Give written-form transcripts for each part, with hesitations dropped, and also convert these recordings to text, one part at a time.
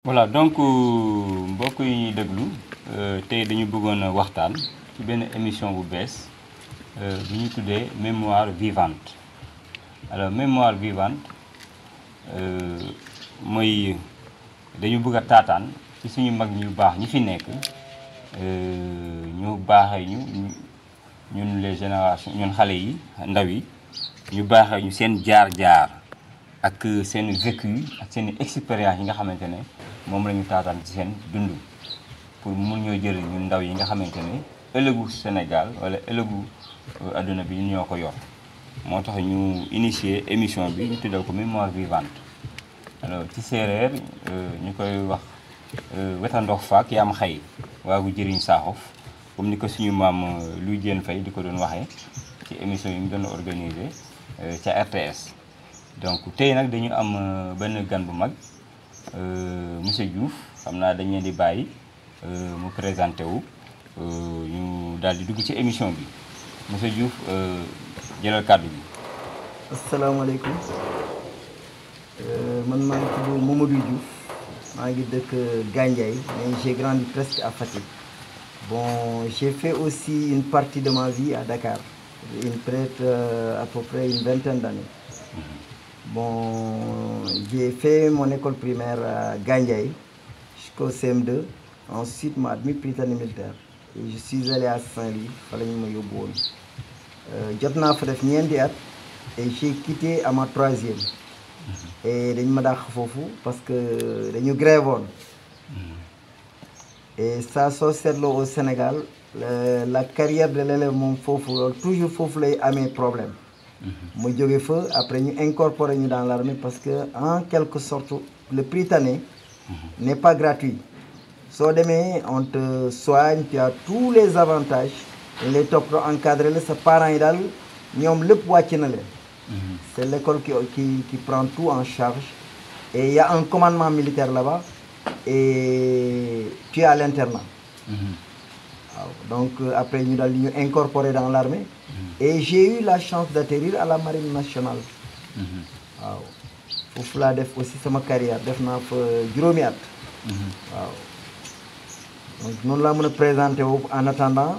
voilà donc mbokk yi ñuy déglu tey dañu bëggoon a waxtaan ci benn émission bu bees bi ñu tuddee mémoire vivante alors mémoire vivante mooy dañu bëgg a taataan ci suñu mag ñu baax ñi fi nekk ñu baaxee ñun les générations ñun xale yi ndaw yi ñu baaxee ñu seen jaar-jaar ak seen vécu ak seen expérience yi nga xamante ne moom la ñu taataan ci seen dund pour mun ñoo jëriñ ñun ndaw yi nga xamante ne ëllëgu Sénégal wala ëllëgu adduna bi ñoo ko yor moo tax ñu initier émission bi ñu tuddee ko mémoire vivante alors ci séeréer ñu koy wax wetandox faak yaam xay waagu jëriñ saaxof comme ni ko suñu maam luy jéen fay di ko doon waxee ci émission yi mu doon organisé ca RTS donc tey nag dañu am benn gan bu mag monsieur Diouf xam naa dañ leen di bàyyi mu présenté wu ñu daal di dugg ci émission bi monsieur Diouf jëlal kàddu bi. asalaamaaleykum man maa ngi tudd Mamadou Diouf maa ngi dëkk Gandiaye mais j'ai grandi presque à Fatick. Bon, j'ai fait aussi une partie de ma vie à Dakar, peut-être à peu près une vingtaine d'années. Bon, j'ai fait mon école primaire à Gandiaye jusqu'au CM2. Ensuite, m'a admis Prytanée militaire. Et je suis allé à Saint-Louis, fallait que je me yóbbuwoon. Jot naa fa def ñeenti at et j'ai quitté à ma troisième. Et dañ ma dàq foofu parce que dañu grève woon. Et ça soo seetloo au Sénégal la carrière de l'élève moom foofu loolu toujours foofu lay amee problème. mu jóge fa après ñu incorporé ñu dans l'armée parce que en quelque sorte le Prytanée n'est pas gratuit. soo demee on te soigne, tu as tous les avantages. dañ lay toppatoo encadré la sa parents yi daal ñoom lépp wàcc na leen. c'est l'école qui prend tout en charge. Et il y a un commandement militaire là-bas. Et tu es à l'internat. Donc après ñu daal di ñu incorporé dans l'armée. Et j'ai eu la chance d'atterrir à la marine nationale. waaw foofu laa def aussi sama carrière def naa fa juróomi at. waaw donc noonu laa mën a présenter wu en attendant.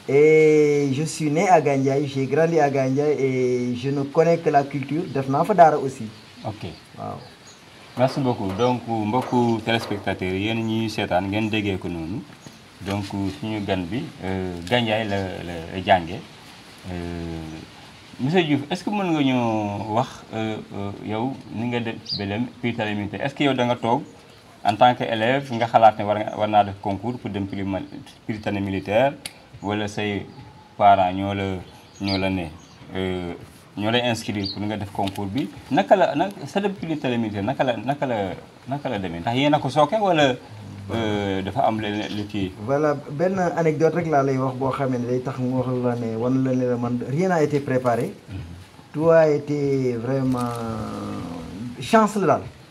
Et je suis né à Gandiaye, j'ai grandi à Gandiaye et je ne connais que la culture def naa fa daara aussi. ok waaw. merci beaucoup donc mbokku téléspectateurs yi yéen ñi seetaan ngeen déggee ko noonu donc suñu gan bi Gandiaye la jànge monsieur Diouf est-ce que mën nga ñoo wax yow ni nga def belem Prytanée militaire est-ce que yow da nga toog en tant que élève nga xalaat ne war naa def concours pour dem Prytanée militaire wala say parents ñoo la ne ñoo lay inscrire pour nga def concours bi naka la sa dem Prytanée militaire naka la demee ndax yéen a ko sooke wala dafa am lu kii. voilà benn anecdote rek laa lay wax boo xamee ne day tax mu wax la ne wan la ne la man rien n'a été préparé. tout a été vraiment chance la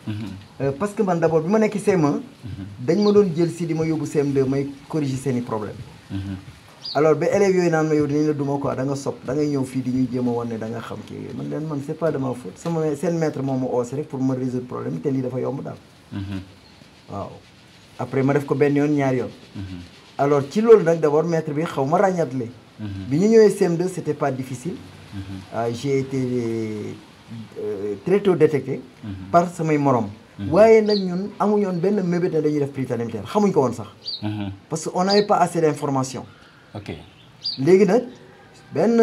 daal. parce que man d'abord bi ma nekk CM1. dañ ma doon jël si di ma yóbbu CM2 may corriger seeni problème. alors ba élèves yooyu naan ma yow dinañ la duma quoi da nga sopp da ngay ñëw fii di ñuy jéem a wan ne da nga xam kii man c'est pas de ma faute seen maître moom ma oose rek pour ma résoudre problème te lii dafa yomb daal. waaw après ma def ko benn yoon ñaari yoon. alors ci loolu nag d'abord maître bi xaw ma ràññatle. bi ñu ñëwee CM2 c'était pas difficile. j'ai été très tôt détecté. par samay morom. waaye nag ñun amuñoon benn mébét ne dañuy def Prytanée militaire xamuñ ko woon sax. parce que on n'avait pas assez d'informations. ok léegi nag benn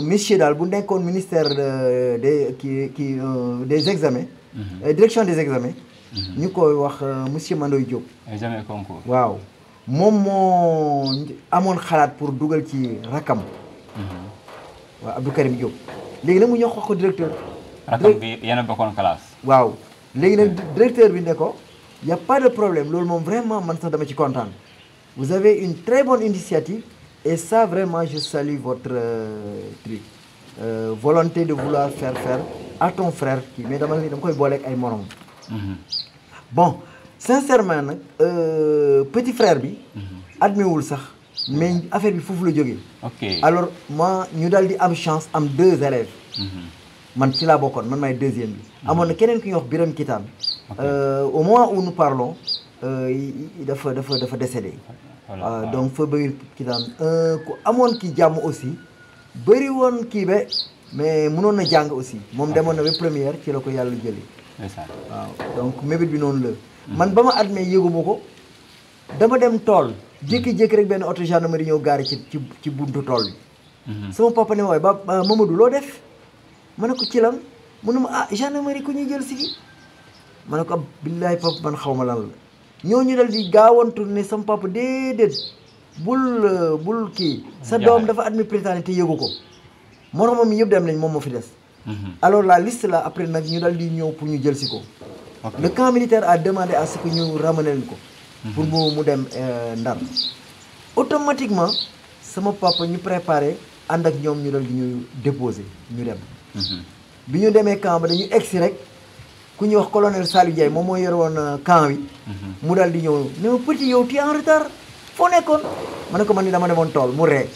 monsieur daal bu nekkoon ministère des examens. direction des examens. ñu koy wax monsieur Mandoy Diop. examen concours. waaw moom moo amoon xalaat pour dugal ci rakam. waaw Abdou Karim Diop. léegi nag mu ñëw wax ko directeur. rakam bi yéen a bokkoon classe. waaw léegi nag directeur bi ne ko y a pas de problème loolu moom vraiment man sax dama ci kontaan. vous avez une très bonne initiative et ça vraiment je salue votre volonté de vouloir faire à ton frère kii mais dama koy booleeg ay morom. bon sincèrement nag petit frère bi. admis wul sax mais affaire bi foofu la jógee. ok alors moi ñu daal di am chance am 2 élèves. man ci laa bokkoon man maay deuxième bi. amoon na keneen ku ñuy wax Biram Kitaan Au moment où nous parlons il dafa décédé. Donc fa bëri ki daan ku amoon ki jàmm aussi bëri woon kii be mais mënoon na jàng aussi moom demoon na ba première ci la ko yàlla jëlee. waaw donc mébét bi noonu la. man ba ma admee yëguma ko dama dem tool jékki-jékki rek benn auto gendarmerie ñëw gaari ci buntu tool bi. sama papa ne ma waaye ba Mamadou loo def ma ne ko ci lan mu ne ma ah gendarmerie ku ñuy jël si fi ma ne ko ab billaay papa man xaw ma lan la ñooñu dal di gaawantu ne sama papa déedéet bul kii sa doom dafa admis Prytanée te yëgu ko moromam yëpp dem nañ moom moo fi des. alors la liste là après nag ñu dal di ñëw pour ñu jël si ko. le camp militaire a demandé à ce que ñu ramener ko. pour mu dem Ndar. automatiquement sama papa ñu préparé ànd ak ñoom ñu dal di ñu déposer ñu dem. bi ñu demee camp ba dañu egsi rek ku ñuy wax colonel Saliou Ndiaye moom moo yore woon camp wi. mu dal di ñëw ne ma petit yow tu es en retard foo nekkoon ma ne ko man ni dama demoon tool mu ree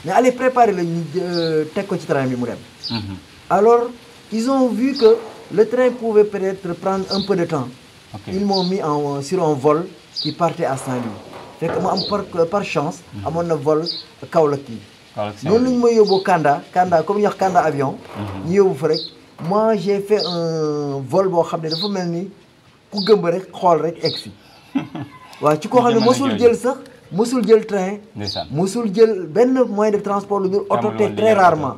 mais allez préparer la ñu teg ko ci train bi mu dem. alors ils ont vu que le train pouvait peut-être prendre un peu de temps. Ils m'ont mis sur un vol qui partait à Saint-Louis. Fait que moi, par chance, à mon vol Kaolack yi. Noonu la ñu ma yóbbu Kanda comme ñu wax Kanda avion. ñu yóbbu fa rek moi j'ai fait un vol boo xam ne dafa mel ni ku gëmb rek xool rek egg si. waaw ci koo xam ne mosul jël sax mosul jël train. mosul jël benn moyen de transport lu dul oto te très rarement.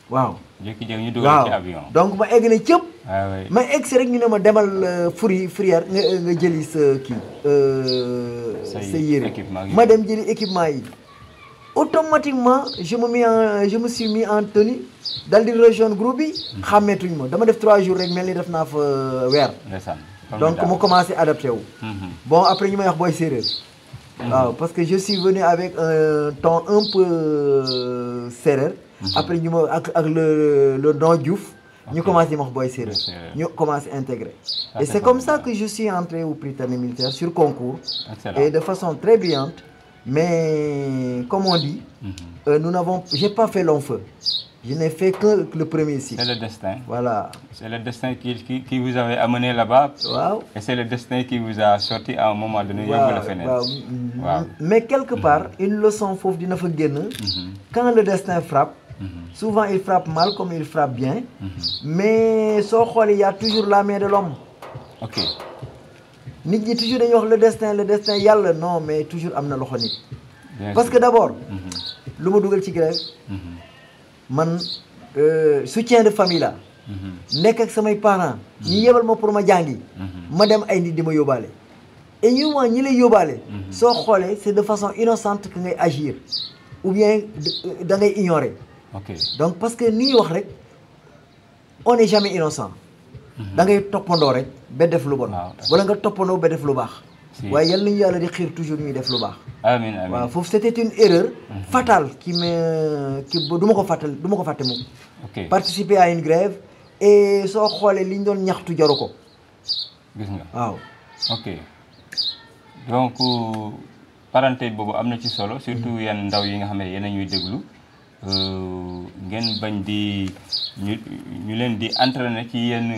waaw. jékki-jékki ñu dugal ci avion. donc ma egg na cëpp. ma egg si rek ñu ne ma demal fourrière nga jëli sa kii. sa yére ma dem jëli équipement yi. automatiquement je me suis mis en tenue dal di rejoindre groupe bi. xàmmeetuñ ma dama def 3 jours rek mel ni def naa fa weer. donc mu commencé adapté wu. bon après ñu may wax booy séeréer. waaw parce que je suis venu avec un ton un peu séeréer. après ñu ma ak le don Diouf ñu commencé ma wax booy séeréer ñu commencé intégrer. Et c'est comme ça que je suis entré au Prytanée militaire sur concours. Et de façon très brillante. Mais comme on dit, j'ai pas fait long feu. Je n'ai fait que le premier cycle. C'est le destin. Voilà. C'est le destin qui vous avait amené là-bas. Wow. Et c'est le destin qui vous a sorti à un moment donné. Wow. Mais quelque part, une leçon fausse d'une fois quand le destin frappe, souvent il frappe mal comme il frappe bien. Mais il y a toujours la main de l'homme. Ok. Nit ñi toujours dañuy wax le destin yàlla non mais toujours am na loxo nit. Parce que d'abord lu ma dugal ci grève man soutien de famille la nekk ak samay parents ñi yebal ma pour ma jàngi ma dem ay nit di ma yóbbaale et ñu waa ñi lay yóbbaale soo xoolee c'est de façon innocente que ngay agir ou bien da ngay ignorer. Donc parce que ni wax rek on n'est jamais innocent. da ngay toppandoo rek ba def lu bon. wala nga toppandoo ba def lu baax. waaye yal nañu yàlla di xiir toujours ñuy def lu baax. amiin amiin waaw foofu c'était une erreur fatale qui du ma ko fàtte mukk. Participer à une grève et soo xoolee li ñu doon ñaxtu jaru ko. gis nga waaw. ok donc parenthèse boobu am na ci solo surtout yenn ndaw yi nga xam ne yéen a ñuy déglu. ngeen bañ di ñu leen di entraîner ci yenn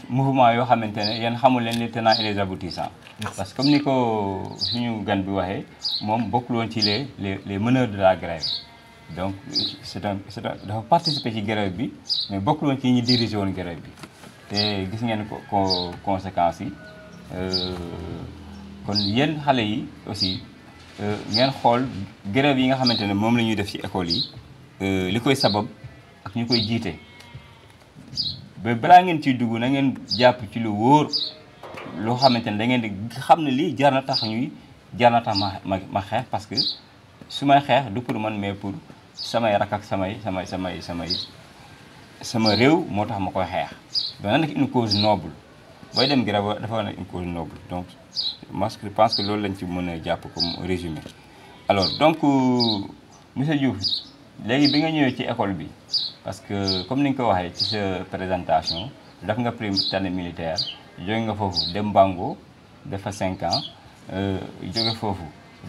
mouvement yoo xamante ne yéen xamul leen les tenants et les aboutissants. Parce que comme ni ko suñu gan bi waxee moom bokkul woon ci les meneurs de la grève. Donc dafa participer ci grève bi mais bokkul woon ci ñi diriger woon grève bi te gis ngeen ko conséquences yi kon yéen xale yi aussi. ngeen xool grève yi nga xamante ne moom la ñuy def ci école yi li koy sabab ak ñu koy jiite ba balaa ngeen ciy dugg na ngeen jàpp ci lu wóor loo xamante ne da ngeen di xam ne lii jar na tax ma xeex parce que su may xeex du pour man mais pour samay rak ak sama réew moo tax ma koy xeex donc na nekk une cause noble booy dem grève dafa nekk une cause noble donc je pense que loolu lañ ci mën a jàpp comme résumé. Alors donc monsieur Diouf léegi bi nga ñëwee ci école bi parce que comme ni nga ko waxee ci sa présentation def nga Prytanée militaire jóge nga foofu dem Bango def fa 5 ans jóge foofu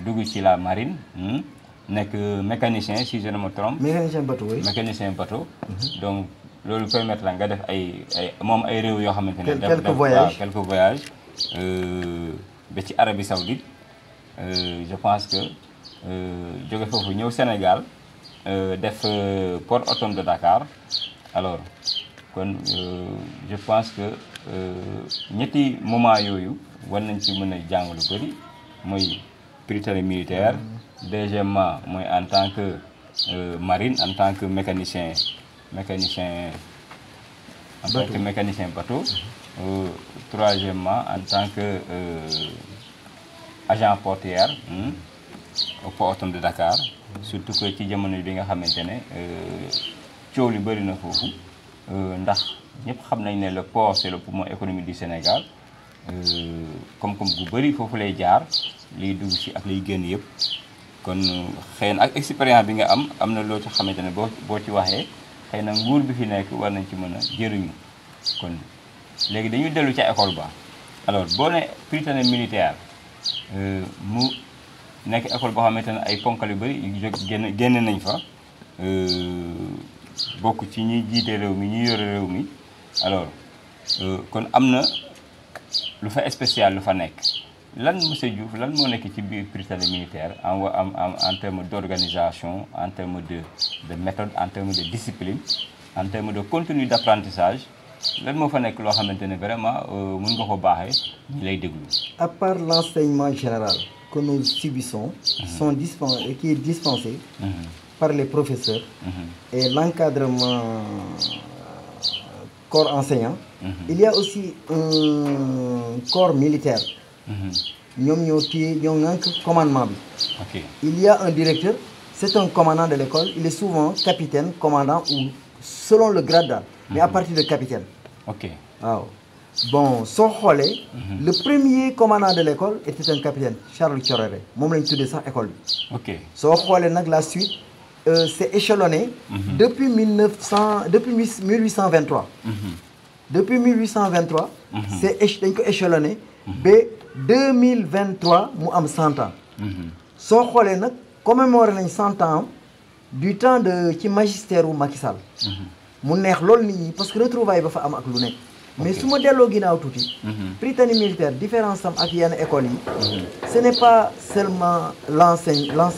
dugg ci la marine nekk mécanicien si je ne me trompe. mécanicien bateau oui. Mécanicien bateau. Donc loolu permettre la nga def ay moom ay réew yoo xamante ne quelques voyages quelques voyages ba ci Arabie Saoudite je pense que jóge foofu ñëw Sénégal def port autonome de Dakar alors kon je pense que ñetti moment yooyu war nañ ci mën a jàng lu bëri mooy prytanée militaire deuxièmement mooy en tant que marine en tant que mécanicien bateau troisièmement en tant que agent portuaire au port autonome de Dakar surtout que ci jamono bi nga xamante ne coow li bëri na foofu ndax ñëpp xam nañ ne le port c'est le poumon économique du Sénégal koom-koom gu bëri foofu lay jaar liy dugg ci ak liy génn yëpp kon xëy na ak expérience bi nga am na loo ci xamante ne boo ci waxee xëy na nguur bi fi nekk war nañ ci mën a jëriñu kon léegi dañuy dellu ca école ba alors boo ne prytanée militaire mu nekk école boo xamante ne ay ponkal yu bëri yu jóg génn nañ fa bokk ci ñi jiite réew mi ñi yore réew mi alors kon am na lu fa spécial lu fa nekk lan monsieur Diouf lan moo nekk ci biir prytanée militaire en termes d'organisation en termes de méthode en termes de discipline en termes de contenu d'apprentissage lan moo fa nekk loo xamante ne vraiment mën nga ko baaxee ñu lay déglu. À part l'enseignement général que nous subissons, qui est dispensé par les professeurs et l'encadrement corps enseignant, il y a aussi un corps militaire. ñoom ñoo ngànk commandement bi. Il y a un directeur, c'est un commandant de l'école, il est souvent capitaine, commandant ou selon le grade daal, mais à partir de capitaine. Waaw bon soo xoolee. Le premier commandant de l'école était un capitaine Charles Thioréré moom lañ tuddee sax école bi. Soo xoolee nag la suite c'est échelonné. Depuis 1823. Depuis 1823. dañ ko échelonné. ba 2023 mu am 100 ans. soo xoolee nag commémoré nañ 100 ans du temps de ci magistère wu Macky Sall. mu neex loolu nit ñi parce que retrouvailles ba fa am ak lu nekk. mais su ma delloo ginnaaw tuuti. prytanée militaire différence am ak yenn écoles yi. ce n'est pas seulement l'enseignement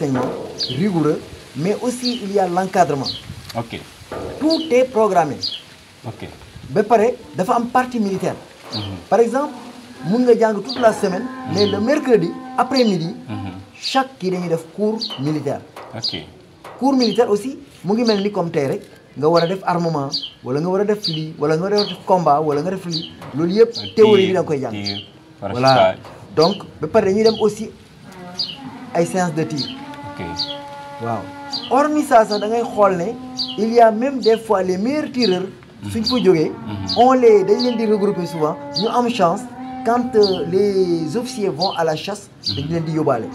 rigoureux mais aussi il y a l'encadrement. Tout est programmé. ba pare dafa am partie militaire. Par exemple mun nga jàng toute la semaine. mais le mercredi après-midi. chaque kii dañuy def cours militaire. Cours militaire aussi mu ngi mel ni comme tey rek. nga war a def armement wala nga war a def lii wala nga war a def combat wala nga def lii loolu yëpp théorie bi da nga koy jàng. Voilà donc ba pare dañuy dem aussi ay séances de tir. Waaw hormis ça sax da ngay xool ne il y a même des fois les meilleurs tireurs suñ ko jógee dañ leen di regrouper souvent ñu am chance quand les officiers vont à la chasse dañ leen di yóbbaale.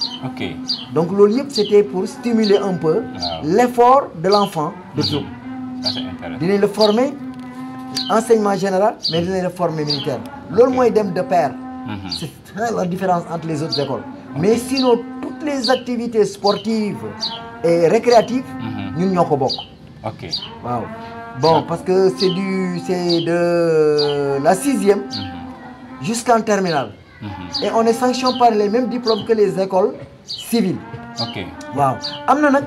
Donc loolu yëpp c'était pour stimuler un peu l'effort de l'enfant de troupe. dinañ la former enseignement général mais dinañ la former militaire loolu mooy dem de pair. C'est ça la différence entre les autres écoles. Mais sinon toutes les activités sportives et récréatives ñun ñoo ko bokk. Waaw bon parce que c'est de la 6e jusqu'en terminale. Et on est sanctionné par les mêmes diplômes que les écoles civiles. Waaw am na nag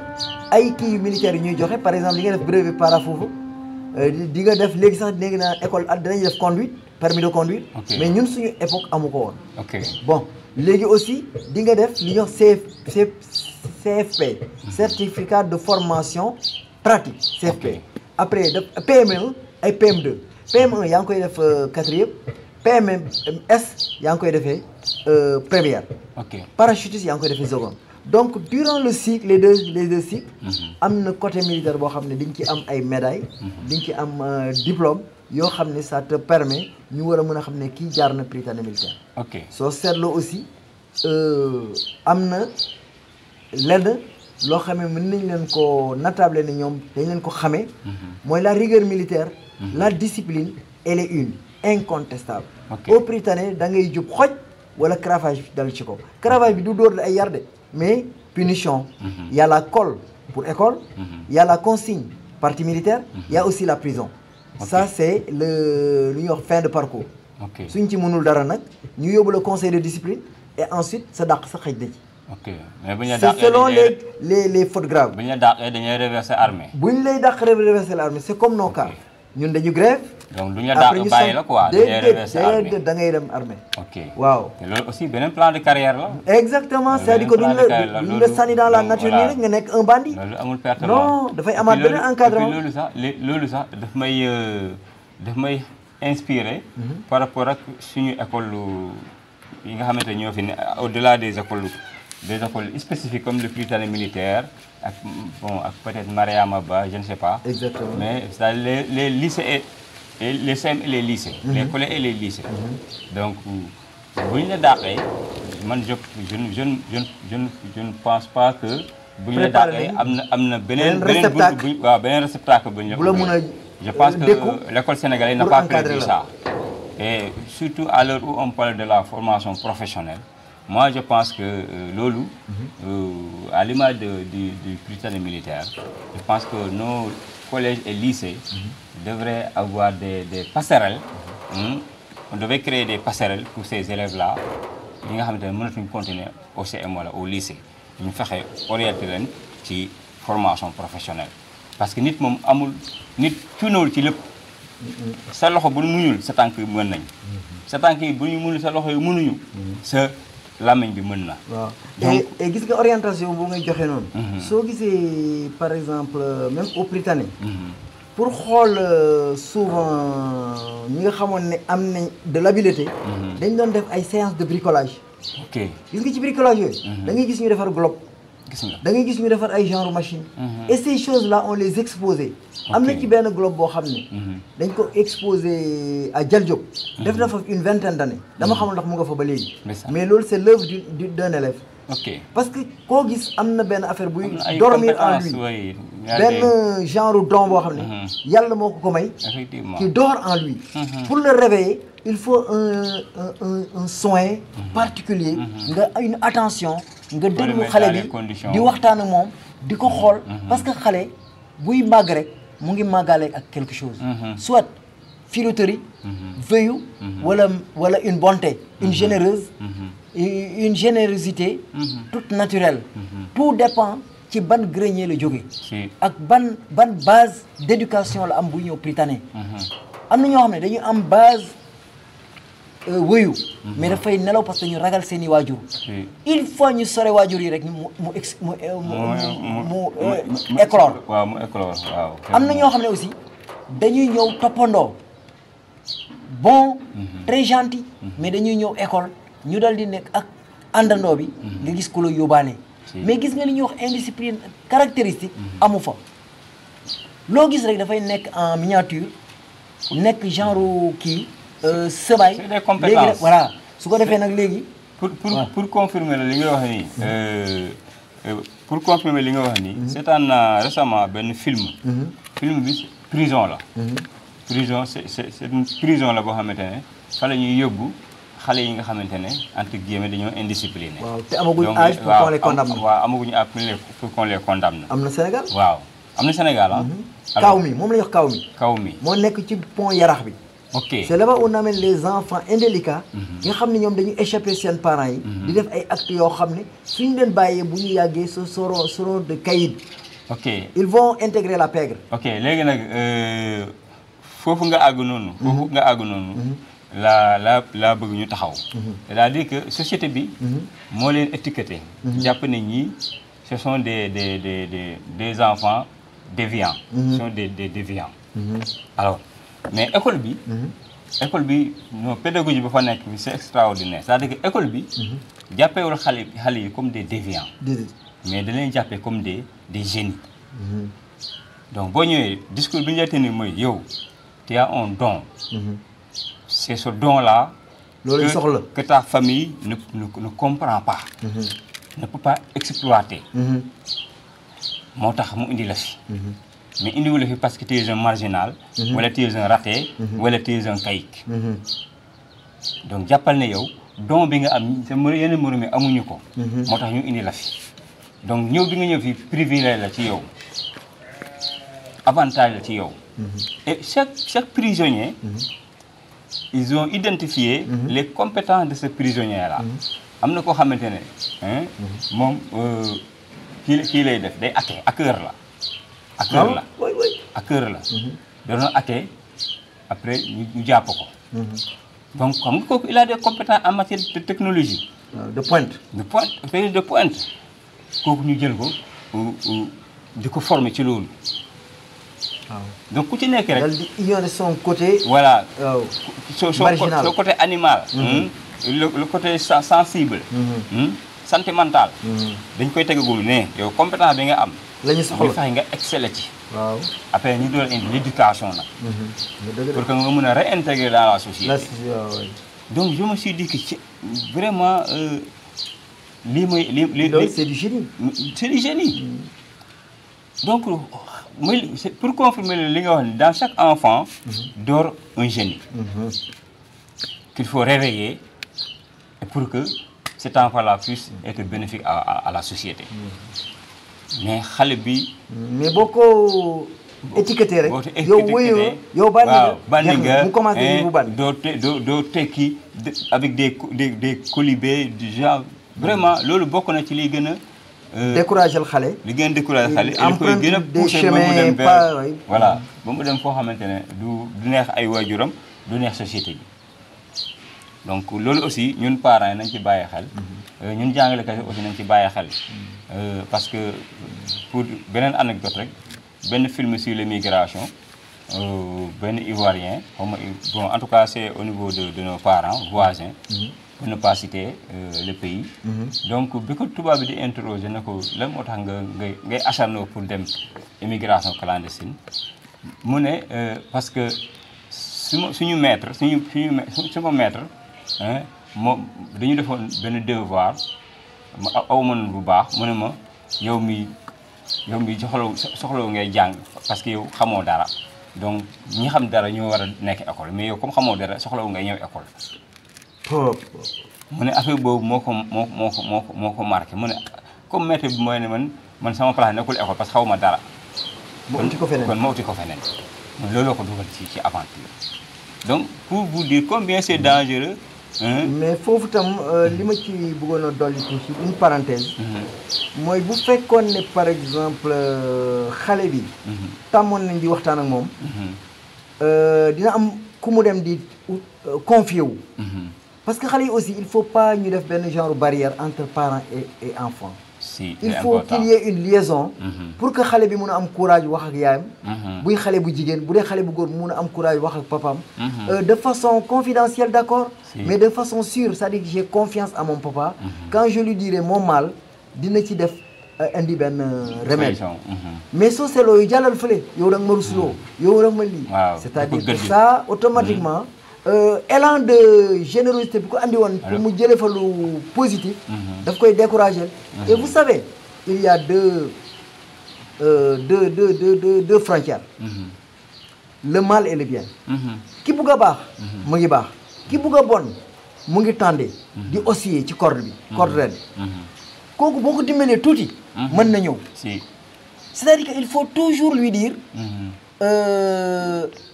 ay kii militaires yi ñuy joxe par exemple li nga def brevet para foofu di nga def léegi sax léegi naa école dinañu def conduite permis de conduire. Mais ñun suñu époque amu ko woon. Bon léegi aussi di nga def li ñuy wax CFP certificat de formation pratique CFP. Après def PME ay PM2 PM1 yaa ngi koy def 4e PMS yaa ngi koy defee première. Parachutiste yaa ngi koy defee seconde. Donc durant le cycle les deux cycles am na côté militaire boo xam ne dañ ci am ay médailles dañ ci am diplôme yoo xam ne ça te permet ñu war a mën a xam ne kii jaar na prytanée militaire. Soo seetloo aussi am na lenn loo xam ne mën nañ leen ko natable ne ñoom dañ leen ko xamee mooy la rigueur militaire la discipline elle est une incontestable. Au prytanée da ngay jub xoj wala cravache bi dal ci kaw cravache bi du dóor la ay yar de mais punition. Il y a la colle pour école. Il y a la consigne partie militaire. Il y a aussi la prison. ça c'est le lu ñuy wax fin de parcours. ok suñ ci mënul dara nag ñu yóbbu le conseil de discipline et ensuite sa dàq sa xëj na ci. ok mais bu ñu la c'est dàqee selon les fautes graves. bu ñu la dàqee dañuy reverser armée. bu ñu lay dàq reverser l'armée c'est comme nos cas. ñun dañu grève. donc du ñu la dàq bàyyi la quoi. dañuy reverser armée da ngay dem armée. ok waaw. te loolu aussi beneen plan de carrière la. exactement c'est-à-dire que duñ la sànni dans la nature nii rek nga nekk un bandit. loolu amul perte non dafay amaat beneen encadrement. loolu sax daf may inspiré. par rapport ak suñu école yi nga xamante ñoo fi ne au-delà des écoles spécifiques comme le Prytanée militaire ak bon ak peut-être Mariama Ba je ne sais pas. exactement mais c'est-à-dire les lycées et les CEM et les lycées. les collèges et les lycées. donc bu ñu la dàqee man je ne pense pas que. bu ñu la dàqee am na beneen réceptacle bu ñu la mën a je pense que l'école sénégalaise n'a pas prévu ça. Et surtout à l'heure où on parle de la formation professionnelle, moi je pense que loolu, à l'image du Prytanée militaire, je pense que nos collèges et lycées devraient avoir des passerelles. On devait créer des passerelles pour ces élèves-là. Ils ne continuer au CM wala au lycée. Ñu fexe orienter leen ci formation professionnelle. Parce que nit moom amul nit cuunawul ci lépp. sa loxo bu muñul sa tànk yi mën nañ. sa tànk yi bu ñu mënul sa loxo yi mënuñu. sa làmmiñ bi mën na. waaw et gis nga orientation bu ngay joxe noonu. soo gisee par exemple même au Prytanée. pour xool souvent ñi nga xamoon ne am nañ de l'habileté. dañ doon def ay séances de bricolage. ok gis nga ci bricolage yooyu. da ngay gis ñu defar globe. da ngay gis ñu defar ay genre machine. et ces choses là on les exposait. am na ci benn globe boo xam ne. dañ ko exposé à Dial Diop. def na fa une vingtaine d'années. dama xamul ndax mu nga fa ba léegi. mais loolu c'est l'œuvre d'un élève. ok parce que koo gis am na benn affaire buy dormir en lui. benn genre don boo xam ne. yàlla moo ko may. effectivement qui dort en lui. pour le réveiller il faut un soin particulier. nga une attention. nga déglu xale bi di waxtaan ak moom di ko xool parce que xale buy màgg rek mu ngi màggaale ak quelque chose soit filouterie veuillot wala une bonté une générosité toute naturelle tout dépend ci ban grenier la jóge ak ban base d'éducation la am buy ñëw Prytanée am na ñoo xam ne dañu am base wëyu mais dafay nelaw parce que ñu ragal seeni waajur il faut ñu sore waajur yi rek mu éclore waaw mu éclore waaw am na ñoo xam ne aussi dañuy ñëw toppandoo bon très gentil mais dañuy ñëw école ñu dal di nekk ak àndandoo bi nga gis ku la yóbbaale mais gis nga li ñuy wax indiscipline caractéristique amu fa loo gis rek dafay nekk en miniature nekk genre kii sëbaay c'est des compétences léegi voilà su ko defee nag léegi. pour confirmer la li nga wax nii. pour confirmer li nga wax nii. seetaan naa récemment benn film. film bi prison la. prison c'est une prison la boo xamante ne fa la ñuy yóbbu xale yi nga xamante ne entre guillemets dañoo indiscipliné. waaw te amaguñ âge pour qu'on les condamne. waaw amaguñ âge pour qu'on les condamne. am na Sénégal. waaw am na Sénégal ah. kaw mi moom la ñuy wax kaw mi. kaw mi moo nekk ci pont Yarax bi. ok c'est là-bas où on amène les enfants indélicats. nga xam ne ñoom dañuy échapper seen parents yi. di def ay actes yoo xam ne suñu leen bàyyee bu ñu yàggee seront de caïds. ok ils vont intégrer la pègre. ok léegi nag foofu nga àgg noonu. foofu nga àgg noonu. laa bëgg ñu taxaw. c'est-à-dire que société bi. moo leen étiqueté. jàpp ne ñii ce sont des enfants déviants. ce sont des déviants. alors. mais école bi non pédagogie ba fa nekk bi c'est extraordinaire c'est-à-dire que école bi jàppewul xale yi comme des déviants mais da leen jàppee comme des génies donc boo ñëwee discours bi ñu lay tenir mooy yow tu as un don c'est ce don là loolu soxla que ta famille ne comprend pas ne peut pas exploiter moo tax mu indi la fi mais indiwul fi parce que tu es un marginal. wala tu es un raté. wala tu es un caïque. donc jàppal ne yow don bi nga am sa yenn morom yi amuñu ko. moo tax ñu indi la fi donc ñëw bi nga ñëw fi privilège la ci yow avantage la ci yow. Et chaque prisonnier, ils ont identifié les compétences de ce prisonnier-là. am na koo xamante ne moom kii lay def day hacker la. hacker la. da doon hacker après ñu jàpp ko. donc xam nga kooku il a des compétences en matière de technologie. de pointe. de pointe kooku ñu jël ko di ko former ci loolu. donc ku ci nekk rek. dal di ignorer son côté. voilà marginal son côté animal. le côté sensible. sentimental. dañ koy tegagul ne yow compétence bi nga am. la ñu soxla fexe nga exceller ci. waaw après ñu doon indi l'éducation nag. pour que nga mën a réintégrer dans la société. donc je me suis dit que vraiment lii mooy c'est du génie. c'est du génie. donc pour confirmer li nga wax ni dans chaque enfant dort un génie. qu'il faut réveiller et pour que cet enfant-là puisse être bénéfique à la société. mais xale bi. mais boo ko étiqueté rek. yow wéyoo yow bandi nga mu commencé bu bandi. doo tekki avec des colibés du genre vraiment loolu bokk na ci liy gën a. découragé xale. li gën a découragé xale. il koy gën a poussé ba mu dem vers voilà ba mu dem foo xamante ne du neex ay waajuram du neex société bi. donc loolu aussi ñun parents yi nañ ci bàyyi xel. ñun jàngalekat yi aussi nañ ci bàyyi xel. parce que pour beneen anecdote rek benn film sur l'immigration benn Ivoirien bon en tout cas c'est au niveau de nos parents voisins. pour ne pas citer le pays. donc bi ko tubaab bi di interroger na ko lan moo tax ngay acharné pour dem immigration clandestine mu ne parce que suñu maître suma maître moom dañu defoon benn devoir ma aw ma bu baax mu ne ma yow mi soxlawu ngay jàng parce que yow xamoo dara donc ñi xam dara ñoo war a nekk école mais yow comme xamoo dara soxlawu ngay ñëw école. mu ne affaire boobu moo ko marqué mu ne comme maître bi mooy ne man sama place nekkul école parce que xaw ma dara. kon ma uti ko feneen. looloo ko dugal ci aventure donc pour vous dire combien c'est dangereux. mais foofu tam li ma ci bëggoon a dolli tuuti une parenthèse. mooy bu fekkoon ne par exemple xale bi. tàmmoon nañ di waxtaan ak moom. dina am ku mu dem di confier wu. parce que xale yi aussi il faut pas ñu def benn genre barrière entre parents et enfants. il faut qu'il y ait une liaison. pour que xale bi mun a am courage wax ak yaayam. buy xale bu jigéen bu dee xale bu góor mun a am courage wax ak papaam. de façon confidentielle d'accord. mais de façon sûre c'est-à-dire que j'ai confiance à mon papa. quand je lui dirai mon mal dina ci def indi benn remède. mais soo seetloo yu jàllal fële yow da nga ma rusloo yow da nga ma lii. c'est-à-dire que ça automatiquement. élan de générosité bu ko andi woon pour mu jëlee fa lu positif. daf koy décourager. et vous savez il y a deux frontières. le mal et le bien. ki bugg a baax. mu ngi baax ki bugg a bon mu ngi tànde di osciller ci corde bi. corde ren kooku boo ko dimbalee tuuti. mën na ñëw. c'est-à-dire que il faut toujours lui dire.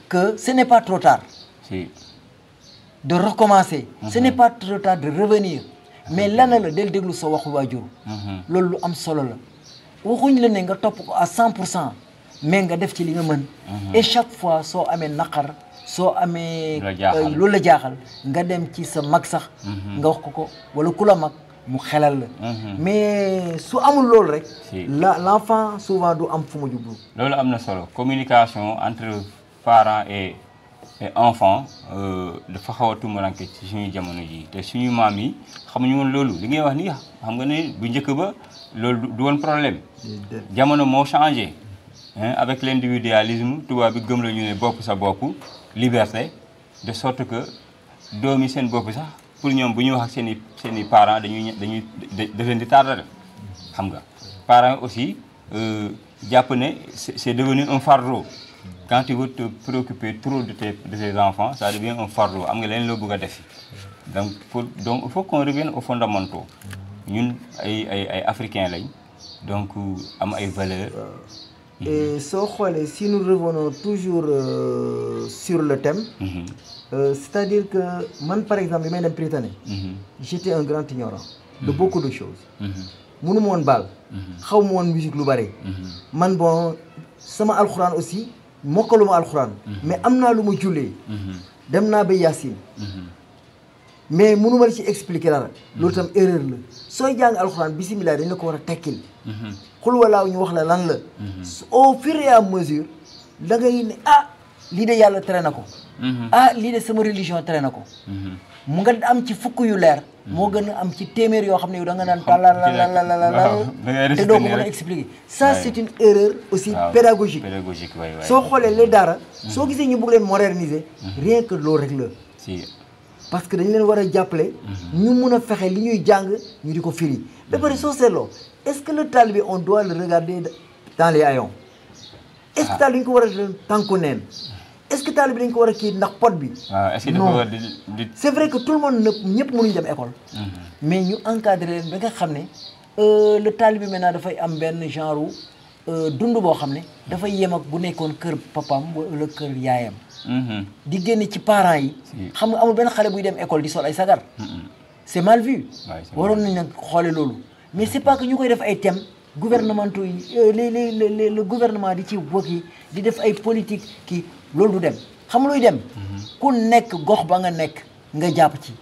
que ce n'est pas trop tard. de recommencer. ce n'est pas trop tard de revenir. mais lana la del déglu sa waxu waajur. loolu lu am solo la. waxuñ la ne nga topp ko à 100% mais nga def ci li nga mën. et chaque fois soo amee naqar soo amee. loolu la jaaxal nga dem ci sa mag sax. nga wax ko wala ku la mag mu xelal la. mais su amul loolu rek. l'enfant souvent du am fu mu jublu. loolu am na solo communication entre parents et enfant dafa xaw a tumuraanke ci suñu jamono ji te suñu maam yi xamuñu woon loolu li ngay wax ni xam nga ne bu njëkk ba loolu du woon problème. jamono moo changé avec l'individualisme tubaab bi gëm la ñu ne bopp sa bopp liberté de sorte que doom yi seen bopp sax pour ñoom bu ñuy wax ak seen i parents dañuy daf leen di tardé xam nga parents aussi jàpp ne c'est devenu un fardeau. Quand tu veux te préoccuper trop de tes enfants, ça devient un fardeau. am nga leen loo bëgg a def donc il faut qu'on revienne aux fondamentaux. ñun ay africains lañ donc am ay valeurs Et si nous revenons toujours sur le thème, c'est-à-dire que moi, par exemple, j'étais un grand ignorant de beaucoup de choses. Mënu ma woon baal. xaw ma woon musique lu bare. man bon sama alxuraan aussi mokkaluma alxuraan. mais am naa lu ma jullee. dem naa ba Yacine. mais mënu ma la ci expliquer dara. loolu tam erreur la sooy jàng alxuraan bisimilah dañ la ko war a tekkil. xul walaaw ñu wax la lan la. au fur et à mesure da ngay ne ah lii de yàlla tere na ko. ah lii de sama religion tere na ko. mu nga am ci fukk yu leer. moo gën a am ci téeméer yoo xam ne yow da nga naan tàllal te doo ko mën a expliquer. ça c'est une erreur aussi pédagogique. soo xoolee les daara. soo gisee ñu bëgg leen moderniser. rien que loolu rek la. parce que dañ leen war a jàppale. ñu mun a fexe li ñuy jàng ñu di ko firi. ba pare soo seetloo est-ce que le talibé on doit le regarder dans les haillons. est-ce que talibé dañ ko war a tànku neen. est-ce que talibé dañ ko war a kii ndax pot bi. est-ce que non c'est vrai que tout le monde ñëpp mënuñ dem école. mais ñu encadré leen ba nga xam ne le talibé maintenant dafay am benn genre dund boo xam ne dafay yem ak bu nekkoon kër papam wala kër yaayam. di génn ci parents yi. xam nga amul benn xale buy dem école di sol ay sagar. c'est mal vu. waroon nañ nag xoole loolu. mais c'est pas que ñu koy def ay thèmes gouvernementaux yi le gouvernement di ci bokk yi di def ay politique kii loolu du dem xam luy dem. ku nekk gox ba nga nekk nga jàpp ci.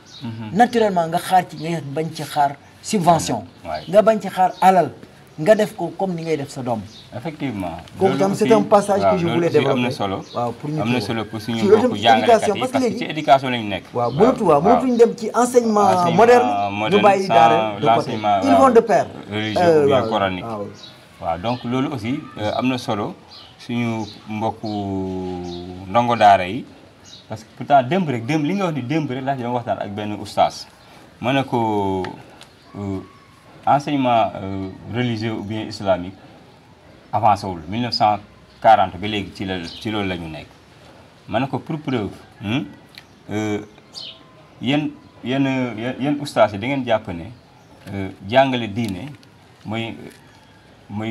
naturellement nga xaar ci nga bañ ci xaar subvention. nga bañ ci xaar alal. nga def ko comme ni ngay def sa doom. effectivement kooku tam c'est un passage que je voulais développer. am na solo waaw pour ñu am na solo pour suñu mbokku jàngalekat yi parce que ci éducation lañu nekk. waaw mënatuñ dem ci enseignement moderne ñu bàyyi daara de côté ils vont de pair. religieux ou bien coranique. waaw donc loolu aussi am na solo suñu mbokku ndongo daara yi parce que pourtant démb li nga wax ni démb rek laa ci doon waxtaan ak benn oustaz ma ne ko. enseignement religieux ou bien islamique avancé wul 1940 ba léegi ci loolu la ñu nekk ma ne ko pour preuve yéen ustaas yi da ngeen jàpp ne jàngale diine mooy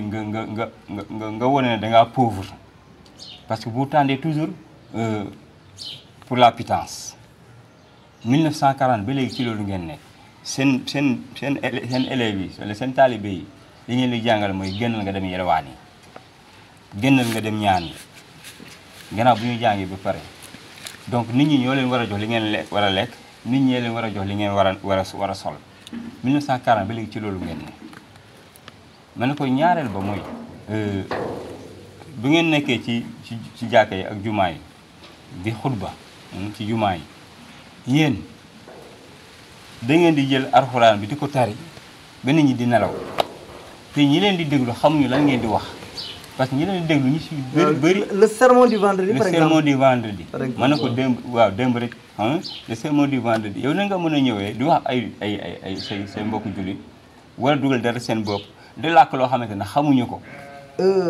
nga wone ne da ngaa pauvre parce que vous tendez toujours pour la pitance 1940 ba léegi ci loolu ngeen nekk. seen élèves yi wala seen taalibe yi li ngeen di jàngal mooy génnal nga dem yelwaan yi génnal nga dem ñaan yi gannaaw bu ñu jàngee ba pare donc nit ñi ñoo leen war a jox li ngeen war a lekk nit ñi leen war a jox li ngeen war a sol 1940 ba léegi ci loolu ngeen ne ma ne ko ñaareel ba mooy bu ngeen nekkee ci jàkka yi ak jumaa yi di xutba ci jumaa yi yéen da ngeen di jël alxuraan bi di ko tari ba nit ñi di nelaw te ñi leen di déglu xamuñu lan ngeen di wax parce que ñi leen di déglu ñu si bëri. le sermon du vendredi par exemple le sermon du vendredi. mën na ko démb rek le sermon du vendredi yow na nga mën a ñëwee di wax ay say mbokku jullit wala dugal dara seen bopp di làkk loo xamante ne xamuñu ko.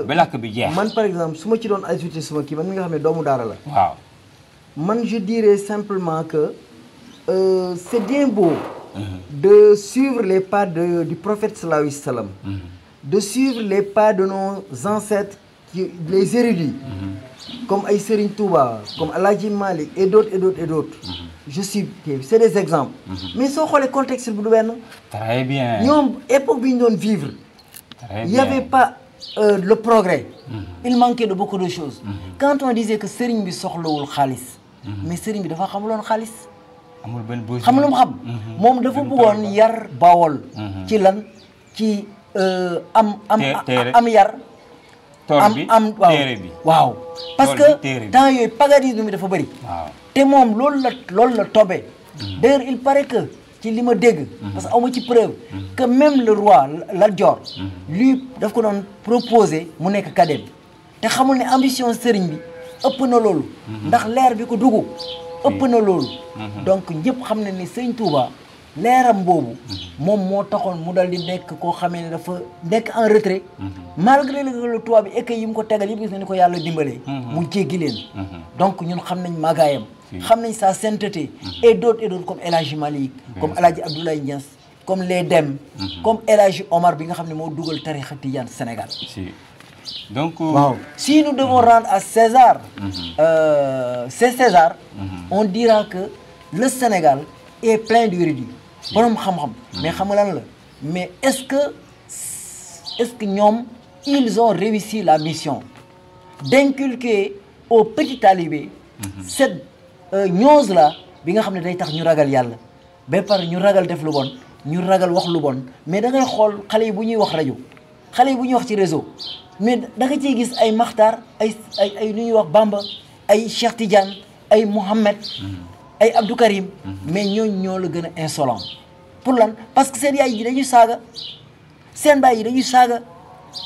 ba làkk bi jeex. man par exemple su ma ci doon ajouté suma kii man mi nga xam ne doomu daara la. waaw man je dirais simplement que. C'est bien beau de suivre les pas du prophète sallallahu alayhi wa sallam, de suivre les pas de nos ancêtres, les érudits, comme Aïe Serigne Touba, comme Aladji Malik et d'autres. C'est des exemples. Mais si on regarde le contexte, très bien. Nous, l'époque où nous vivre, il n'y avait pas le progrès. Il manquait de beaucoup de choses. Quand on disait que Serigne bi soxlawul xaalis, mais Serigne bi dafa xamuloon xaalis. amul benn besoin xam lu mu xam moom dafa bëggoon yar bawol ci lan ci am yar am waaw parce que temps yooyu paganisme bi dafa bëri te moom loolu la tobe d'ailleurs il paraît que ci li ma dégg parce que awma ci preuve que même le roi Lat Dior lui daf ko doon proposé mu nekk cadet te xamul ne ambition sëriñ bi ëpp na loolu ndax leer bi ko dugg ëpp na loolu donc ñëpp xam ne ni sëñ Touba leeram boobu moom moo taxoon mu dal di nekk koo xamee ne dafa nekk en retrait malgré le tubaab bi écueil yi mu ko tegal yëpp gis na ni ko yàlla dimbalee mu jéggi leen donc ñun xam nañ magaayam xam nañ sa sainteté et d'autres comme El Hadji Malick comme El Hadji Abdoulaye Niass comme les Dem comme El Hadji Omar bi nga xam ne moo dugal tarixa Tijaan Sénégal donc Wow. Si nous devons rendre à César, c'est César, on dira que le Sénégal est plein d'érudits. Borom xam-xam. Mais xam nga lan la mais est-ce que ñoom ils ont réussi la mission d'inculquer aux petits talibés cette ñoose là bi nga xam ne day tax ñu ragal yàlla ba pare ñu ragal def lu bon ñu ragal wax lu bon mais da ngay xool xale yi bu ñuy wax rajo xale yi bu ñuy wax ci réseau mais da nga ciy gis ay Maxtar ay lu ñuy wax Bamba ay Cheikh Tidiane ay Mohamed ay Abdou Karim mais ñooñu ñoo la gën a insolent pour lan parce que seen yaay yi dañuy saaga seen baay yi dañuy saaga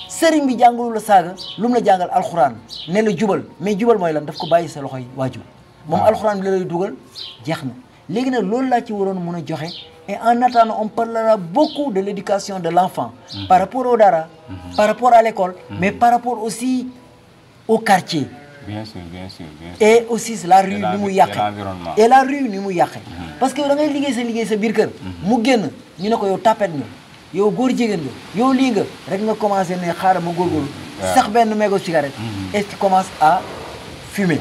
sëriñ bi jàngalu la saaga lu mu la jàngal alxuraan ne la jubal mais jubal mooy lan daf ko bàyyi sa loxo yi waajur moom alxuraan bi la lay dugal jeex na léegi nag loolu laa ci waroon mën a joxe et en attendant on parlera beaucoup de l'éducation de l'enfant par rapport au dara par rapport à l'école mais par rapport aussi au quartier bien sûr bien sûr et aussi la rue ni mu yàqe et la rue ni mu yàqe parce que da ngay liggéey sa biir kër mu génn ñu ne ko yow tapet nga yow góor jigéen nga yow lii nga rek nga commencé ne xaaral ma góorgóorlu sax benn mégot cigarette et tu commences à fumer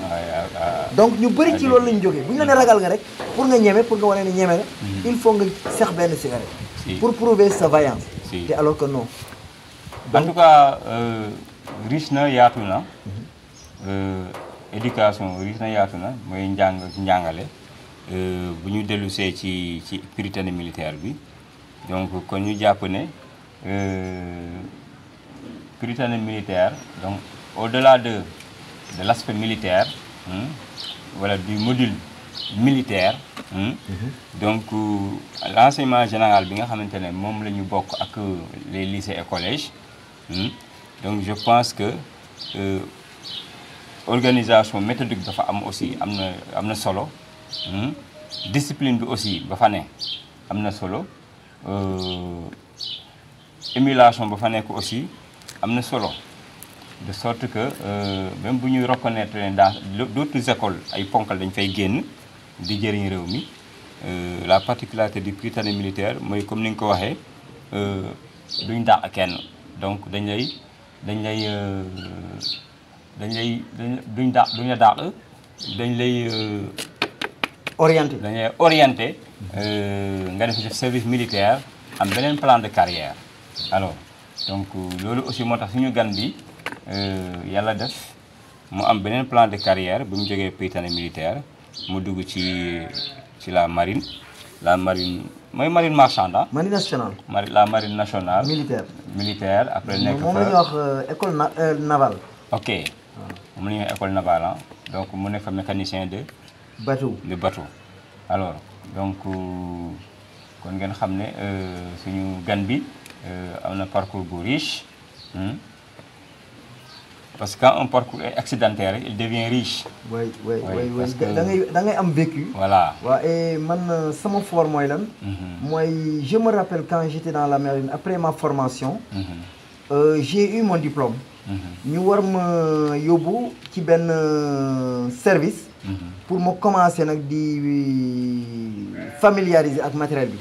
donc ñu bëri ci loolu lañ jógee bu ñu la ne ragal nga rek pour nga ñeme pour nga wane ne ñeme nga il faut nga sax benn cigarette pour prouver sa vaillance te alors que non en tout cas riche na yaatu na éducation riche na yaatu na mooy njàngale bu ñu dellusee ci prytanée militaire bi donc kon ñu jàpp ne prytanée militaire donc au-delà de l'aspect militaire voilà du module militaire donc l'enseignement général bi nga xamante ne moom la ñu bokk ak les lycées et collèges donc je pense que organisation méthodique dafa am aussi am na solo discipline bi aussi ba fa ne am na solo émulation ba fa nekk aussi am na solo de sorte que même bu ñuy reconnaître dans d'autres écoles ay ponkal dañ fay génn di jëriñ réew mi la particularité du prytanée militaire mooy comme ni nga ko waxee duñ dàq kenn donc duñ la dàq dañ lay orienté nga def service militaire am beneen plan de carrière alors donc loolu aussi moo tax suñu gan bi yàlla def mu am beneen plan de carrière bi mu jógee prytanée militaire mu dugg ci la marine mooy marine marchande marine nationale la marine nationale militaire après nekk fa moom la ñuy wax école navale ok moom la ñuy wax école navale donc mu nekk fa mécanicien de bateau alors donc kon ngeen xam ne suñu gan bi am na parcours bu riche parce que quand un parcours est accidentaire il devient riche. oui da ngay am vécu. voilà waaw et man sama fort mooy lan. mooy je me rappelle quand j'étais dans la marine après ma formation. J'ai eu mon diplôme. ñu war ma yóbbu ci benn service. pour ma commencer nag di familiariser ak matériel bi.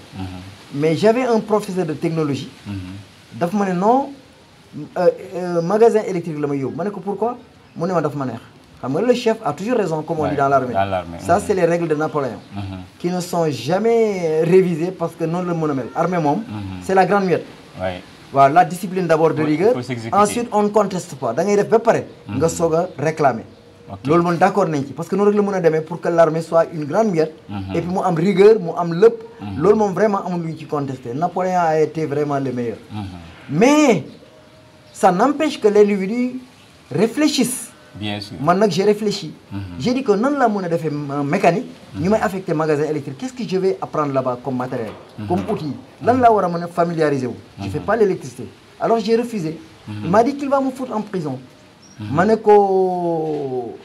mais j'avais un professeur de technologie. daf ma ne non magasin électrique la may yóbbu ma ne ko pourquoi mu ne ma daf ma neex xam nga le chef a toujours raison comme on dit dans l'armée. Ça c'est les règles de Napoléon. qui ne sont jamais révisées parce que noonu la mën a mel armée moom. c'est la grande muette. waaw la discipline d'abord de rigueur. ensuite on ne conteste pas da ngay def ba pare. nga soog a réclamer. loolu moom d'accord nañ ci parce que noonu rek la mën a demee pour que l'armée soit une grande muette. et puis mu am rigueur mu am lépp. loolu moom vraiment amul lu ñu ci contester Napoléon a été vraiment le meilleur. mais ça n'empêche que l'individu réfléchisse. Bien sûr. man nag j'ai réfléchi. J'ai dit que nan laa mën a defee mécanique. ñu may affecté magasin électrique qu'est-ce que je vais apprendre là-bas comme matériel. comme outil lan laa war a mën a familiariser wu. je fais pas l'électricité alors j'ai refusé. Il m'a dit qu'il va me foutre en prison. ma ne ko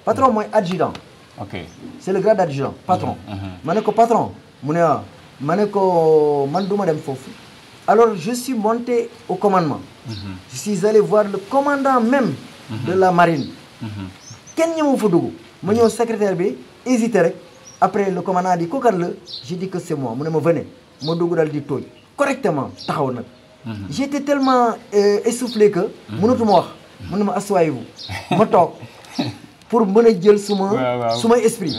patron mooy adjudant. ok c'est le grade d'adjudant patron. ma ne ko patron mu ne waaw ma ne ko man du ma dem foofu. alors je suis monté au commandement. je suis allé voir le commandant même. de la marine. kenn ñëwu fa dugg. ma ñëw secrétaire bi hésité rek après le commandant dit ko kan la j'ai dit que c'est moi mu ne ma venez ma dugg dal di tooj correctement taxaw nag j'étais tellement essoufflé que mënatuma wax mu ne ma asseyez-vous ma toog pour mën a jël suma esprit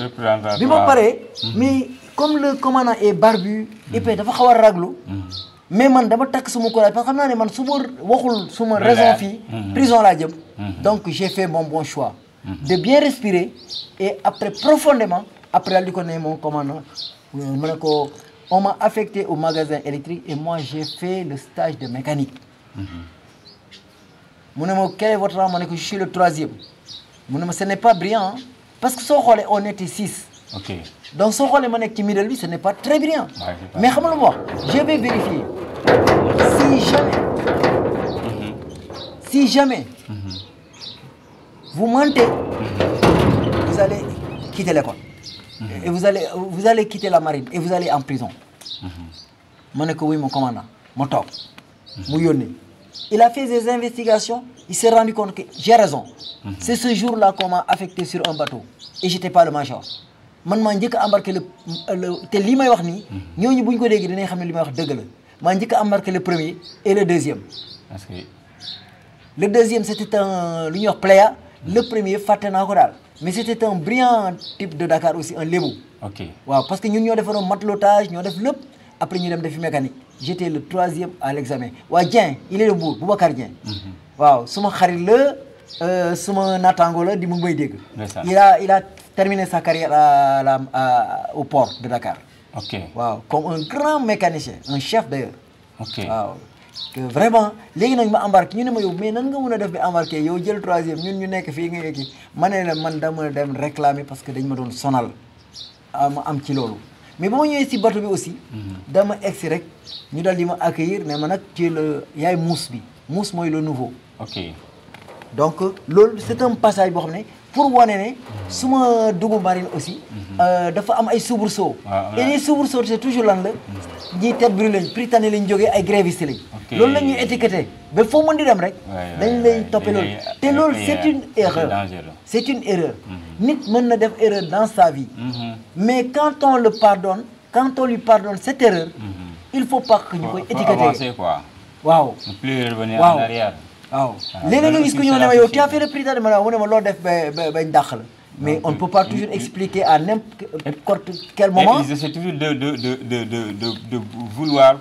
bi ma paree mais comme le commandant est barbu et puis dafa xaw a raglu mais man dama takk suma courage parce que xam naa ne man su ma waxul suma raison fii prison laa jëm donc j'ai fait mon bon choix de bien respirer et après profondément après daal di ko ne mon commandant mu ne ko on m'a affecté au magasin électrique et moi j'ai fait le stage de mécanique mu ne ma quel est votre rang ma ne ko je suis le 3e mu ne ma ce n'est pas brillant hein? Parce que soo xoolee on était 6 ok donc soo xoolee ma nekk ci middle bi ce n'est pas très brillant mais xam nga lu ma wax je vais vérifier si jamais vous mentez vous allez quitter l'école et vous allez quitter la marine et vous allez en prison ma ne ko oui mon commandant ma toog mu yónnee il a fait des investigations il s'est rendu compte que j'ai raison c'est ce jour-là qu'on m'a affecté sur un bateau et j'étais pas le major man maa njëkk a embarqué te li may wax nii ñooñu bu ñu ko déggee dinañ xam ne li may wax dëgg la maa njëkk a embarqué le premier et le deuxième le deuxième c'était un lu ñuy wax pléa le premier fàtte naa ko daal mais c'était un brillant type de Dakar aussi un lébu waaw parce que ñun ñoo defaroon matelotage ñoo def lépp après ñu dem defi mécanique j'étais le 3e à l'examen waa Dieng il est de Mbour Boubacar Dieng waaw suma xarit la suma naataango la di mu ngi may dégg il a terminé sa carrière au port de Dakar waaw comme un grand mécanicien un chef d'ailleurs waaw que vraiment léegi nag ma embarqué ñu ne ma yow mais nan nga mën a def bi embarqué yow jël 3e ñun ñu nekk fii nga kii ma ne la man dama dem réclamer parce que dañ ma doon sonal ma am ci loolu mais ba ma ñëwee si bateau bi aussi dama egsi rek ñu dal di ma accueillir ne ma nag ci le yaay muus bi muus mooy le nouveau donc loolu c'est un passage boo xam ne pour wane ne su ma dugg marine aussi dafa am ay soubresauts et les soubresauts c'est toujours lan la ñiy tête brûlée lañ Prytanée lañ jógee ay grévistes lañ loolu la ñuy étiqueté ba foo mën di dem rek dañ lay toppee loolu te loolu c'est une erreur nit mën na def erreur dans sa vie mais quand on le pardonne quand on lui pardonne cette erreur il faut pas que ñu koy étiqueté waaw waaw léeg-léeg nga gis ko ñëw ne ma yow tu as fait le Prytanée ma mu ne ma loo def bañ dàq la mais on ne peut pas toujours expliquer à n'importe quel moment. Ils essaient toujours de vouloir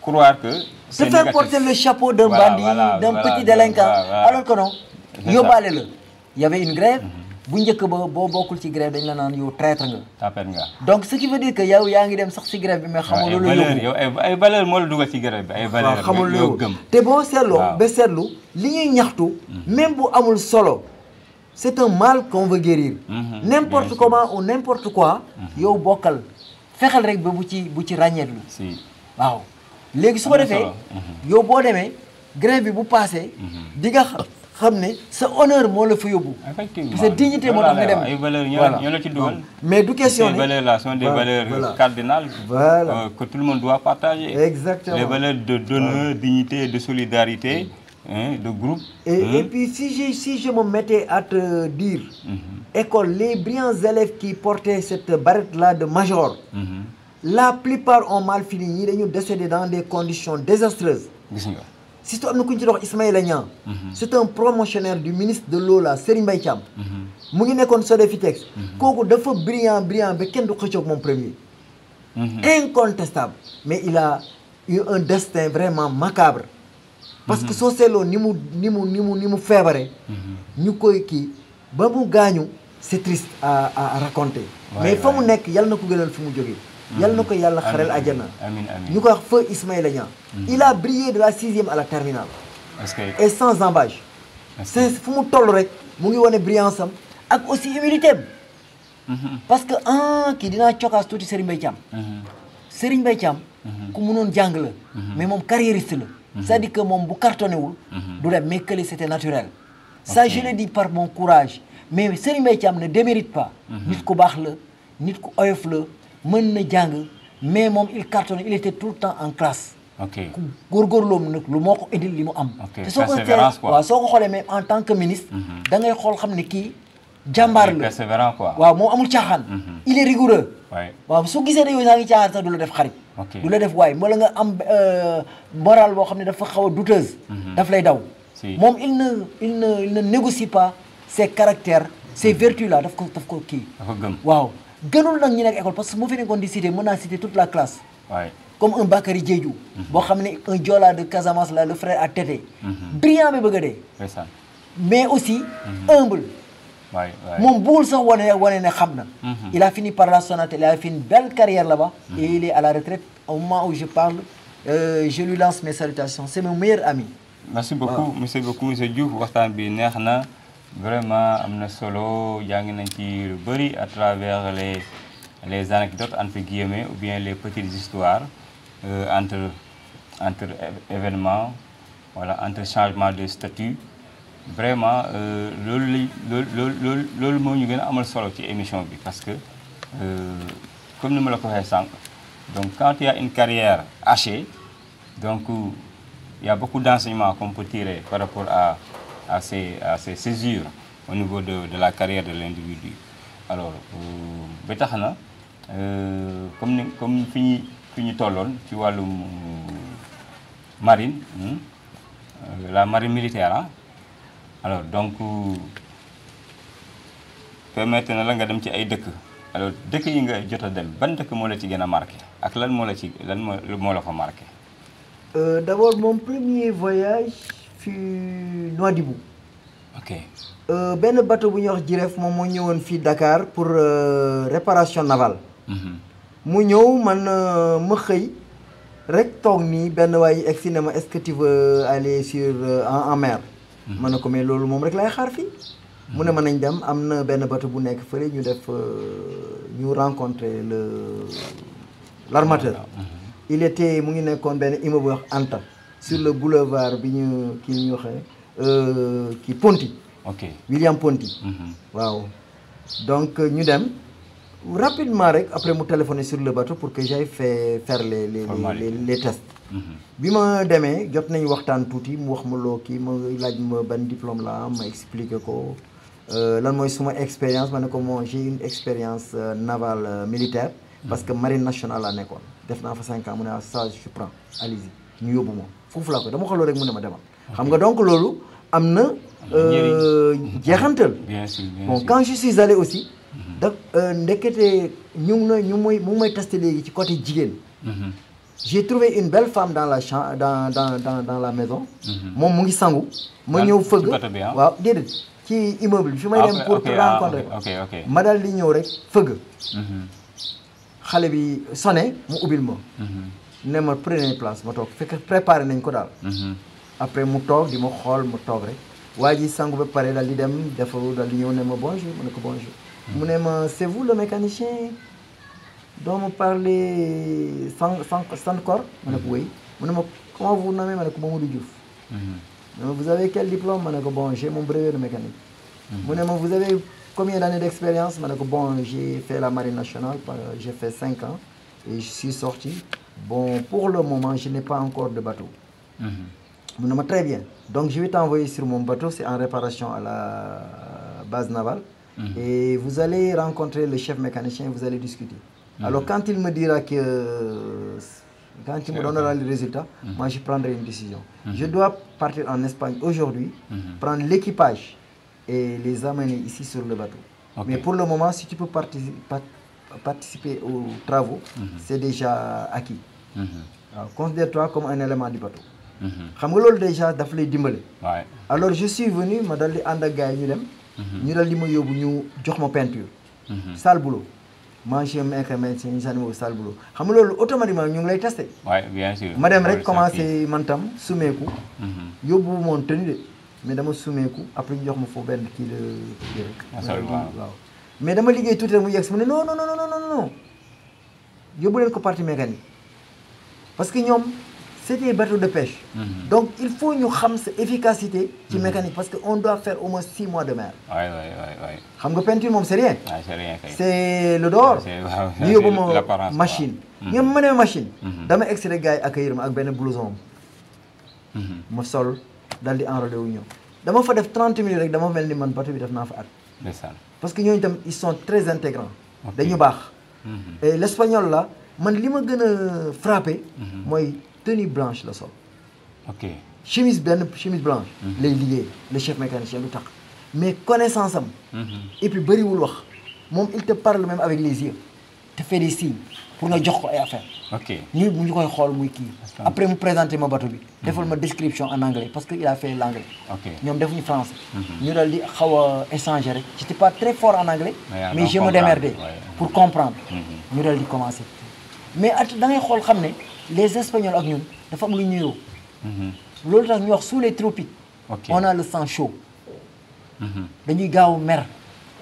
croire que. Se faire porter le chapeau d'un bandit, d'un petit délinquant, alors que non. Yóbbaale la. Il y avait une grève. bu njëkk ba boo bokkul ci grève dañ la naan yow traître nga. tapet nga. donc ce qui veut dire que yow yaa ngi dem sax ci grève bi mais xamul loolu yóbbu yow ay valeur moo la dugal ci grève bi ay valeur xamul yow gëm te boo seetloo ba seetlu li ñuy ñaxtu même bu amul solo c'est un mal qu'on veut guérir n'importe comment ou n'importe quoi yow bokkal fexeel rek ba bu ci ràññeetlu waaw léegi su ko defee yow boo demee grève bi bu passé di nga xam ne sa honneur moo la fa yóbbu. effectivement parce que dignité moo tax nga dem. ay valeurs ñoo la ci dugal. mais du question ces valeurs là sont des valeurs cardinales. Que tout le monde doit partager. exactement les valeurs de d'honneur, dignité, de solidarité, de groupe. Et puis si je me mettais à te dire. école les brillants élèves qui portaient cette barrette là de major. la plupart ont mal fini ñii dañu décédé dans des conditions désastreuses. gis nga. surtout am na ku ñu ci dox Ismaïla Niang. c'est un promotionnaire du ministre de l'eau là Serigne Mbaye Thiam. mu ngi nekkoon Sodefitex. kooku dafa brillant ba kenn du xëccoog moom premier. incontestable mais il a eu un destin vraiment macabre. parce que soo seetloo ni mu feebare. ñu koy kii ba mu gaañu c'est triste à raconter. mais fa mu nekk yàlla na ko gënal fi mu jógee. yàlla na ko yàlla xarel àjjana. ñu koy wax feu Ismaïla Niang. il a brillé de la 6e à la terminale. et sans embâche. c'est fu mu toll rek mu ngi wane brillance am ak aussi humilité am. parce que kii dinaa cokaas tuuti Serigne Mbaye Thiam. Serigne Mbaye Thiam. ku mënoon jàng la. mais moom carriériste la. c'est-à-dire que moom bu cartonné wul. du dem mais que c'était naturel. ça je le dis par mon courage mais Serigne Mbaye Thiam ne démérite pas. nit ku baax la nit ku oyof la. mën na jàng mais moom il cartonne il était tout le temps en classe. ku góorgóorloom nag lu moo ko indil li mu am. te soo ko waaw soo ko xoolee même en tant que ministre. da ngay xool xam ne kii jàmbaar la persévérant quoi. waaw moom amul caaxaan. il est rigoureux. waaw su gisee ne yow saa ngi caaxaan sax du la def xarit. du la def waay wala nga am moral boo xam ne dafa xaw a douteuse. daf lay daw. moom il ne négocie pas ses caractères ses vertus là daf ko kii. dafa gëm waaw gënul nag ñi nekk école parce que moo fi nekkoon di citer mën naa citer toute la classe. comme un Bakary Diédhiou. boo xam ne un Joola de Casamance là le frère à Tété. brillant bi bëgg a dee. mais aussi humble. moom bëggul sax wane ne xam na. il a fini par la Sonatel, il a fait une belle carrière là-bas. Et il est à la retraite au moment où je parle. Je lui lance mes salutations, c'est mon meilleur ami. Merci beaucoup monsieur Diouf, waxtaan bi neex na vraiment am na solo jàng nañ ci lu bëri à travers les anecdotes entre guillemets ou bien les petites histoires entre événements, voilà, entre changement de statut. Vraiment loolu moo ñu gën a amal solo ci émission bi parce que comme ni ma la ko waxee sànq donc quand il y a une carrière hachée donc il y a beaucoup d'enseignements qu'on peut tirer par rapport à ces césures au niveau de la carrière de l'individu. Alors ba tax na comme fi ñu tolloon ci wàllum marine la marine militaire alors donc permettre na la nga dem ci ay dëkk alors dëkk yi nga jot a dem ban dëkk moo la ci gën a marqué ak lan moo la fa marqué. D'abord mon premier voyage fut Nouadhibou. Ok. benn bateau bu ñuy wax Jiref moom moo ñëwoon fii Dakar pour réparation navale. mu ñëw man ma xëy rek toog nii benn waay egg si ne ma est-ce que tu veux aller sur en mer. ma ne ko mais loolu moom rek laay xaar fii. mu ne ma nañ dem am na benn bateau bu nekk fële ñu def ñu rencontrer l'armateur. Il était mu ngi nekkoon benn immeuble wax Anta sur le boulevard bi ñu kii ñu waxee kii Ponty. Ok William Ponty. waaw donc ñu dem rapidement rek après mu téléphoné sur le bateau pour que j'aille faire les tests. bi ma demee jot nañu waxtaan tuuti mu wax ma loo kii ma laaj ma ban diplôme la am ma expliqué ko lan mooy suma expérience ma ne ko moi j'ai une expérience navale militaire. parce que marine nationale laa nekkoon def naa fa 5 ans mu ne ça je prends allez-y ñu yóbbu ma foofu laa ko dama xooloo rek mu ne ma demal. xam nga donc loolu am na jeexantal. bien sûr bon quand je suis allé aussi. da ndekete ñu ngi may testé léegi ci côté jigéen. j'ai trouvé une belle femme dans la chambre dans la maison. moom mu ngi sangu. ma ñëw fëgg waaw déedéet ci immeuble bi fi may dem pour rencontrer ko. ma dal di ñëw rek fëgg. xale bi sonné mu ubbil ma. ne ma prenez place ma toog fekk préparé nañ ko daal. après mu toog di ma xool mu toog rek. waa ji sangu ba pare daal di dem defaru daal di ñëw ne ma bonjour ma ne ko bonjour. mu ne ma c'est vous le mécanicien dont me parler Sankor ma ne ko oui. mu ne ma comment vous nommez ma ne ko Mamadou Diouf. mu ne ma vous avez quel diplôme ma ne ko bon j'ai mon brevet de mécanique. mu ne ma vous avez combien d'années d'expérience ma ne ko bon j'ai fait la marine nationale j'ai fait 5 ans et je suis sorti bon pour le moment je n'ai pas encore de bateau. mu ne ma très bien donc je vais t'envoyer sur mon bateau c'est en réparation à la base navale. Et vous allez rencontrer le chef mécanicien et vous allez discuter. Alors quand il me dira que quand il me donnera le résultat, moi je prendrai une décision. Je dois partir en Espagne aujourd'hui, prendre l'équipage et les amener ici sur le bateau. Mais pour le moment, si tu peux participer aux travaux, c'est déjà acquis. Alors, considère-toi comme un élément du bateau. xam nga loolu déjà daf lay dimbale. Alors je suis venu ma dal di ànd ak gars yi ñu dem. ñu dal di ma yóbbu ñu jox ma peinture. sale boulot. moi je suis mécanicien ñu sale boulot xam nga loolu automatiquement ñu ngi lay testé. bien sûr. ma dem rek commencé man tam sumeeku. yóbbu moon tenue de mais dama sumeeku après ñu jox ma foofu benn kii la rek. waaw mais dama liggéey tuuti rek mu yegg si mu ne non yóbbu leen ko partie mécanique parce que ñoom. C'était un bateau de pêche. Donc, il faut nous savoir sa efficacité ci mécanique parce qu'on doit faire au moins 6 mois de mer. Xam nga peinture moom c'est rien. C'est rien. C'est le dehors. C'est l'apparence. Machine. ñoom ma ne machine. dama extrait gars yi accueillir ma ak benn blouson. ma sol dal di enrôler wu ñëw. dama fa def 30 minutes rek dama mel ni man bateau bi def naa fa at. Parce que ñooñu tam ils sont très intégrants. dañu baax. et l'espagnol là man li ma gën a frappé mooy tenue blanche la sol ok chemise blanche lay liggéey le chef mécanicien lu tax mais connaissance am et puis bëriwul wax moom il te parle même avec les yeux te fait des signes pour nga jox ko ay affaire ok ñu koy xool muy kii après mu présenté ma bateau bi defal ma description en anglais parce que il a fait l'anglais ñoom defuñu français ñu dal di xaw a échanger rek j'étais pas très fort en anglais mais je me démerdais pour comprendre ñu dal di commencer mais da ngay xool xam ne les espagnols ak ñun dafa am lu ñuyoo loolu tax ñu wax sous les tropiques on a le sang chaud dañuy gaaw a mer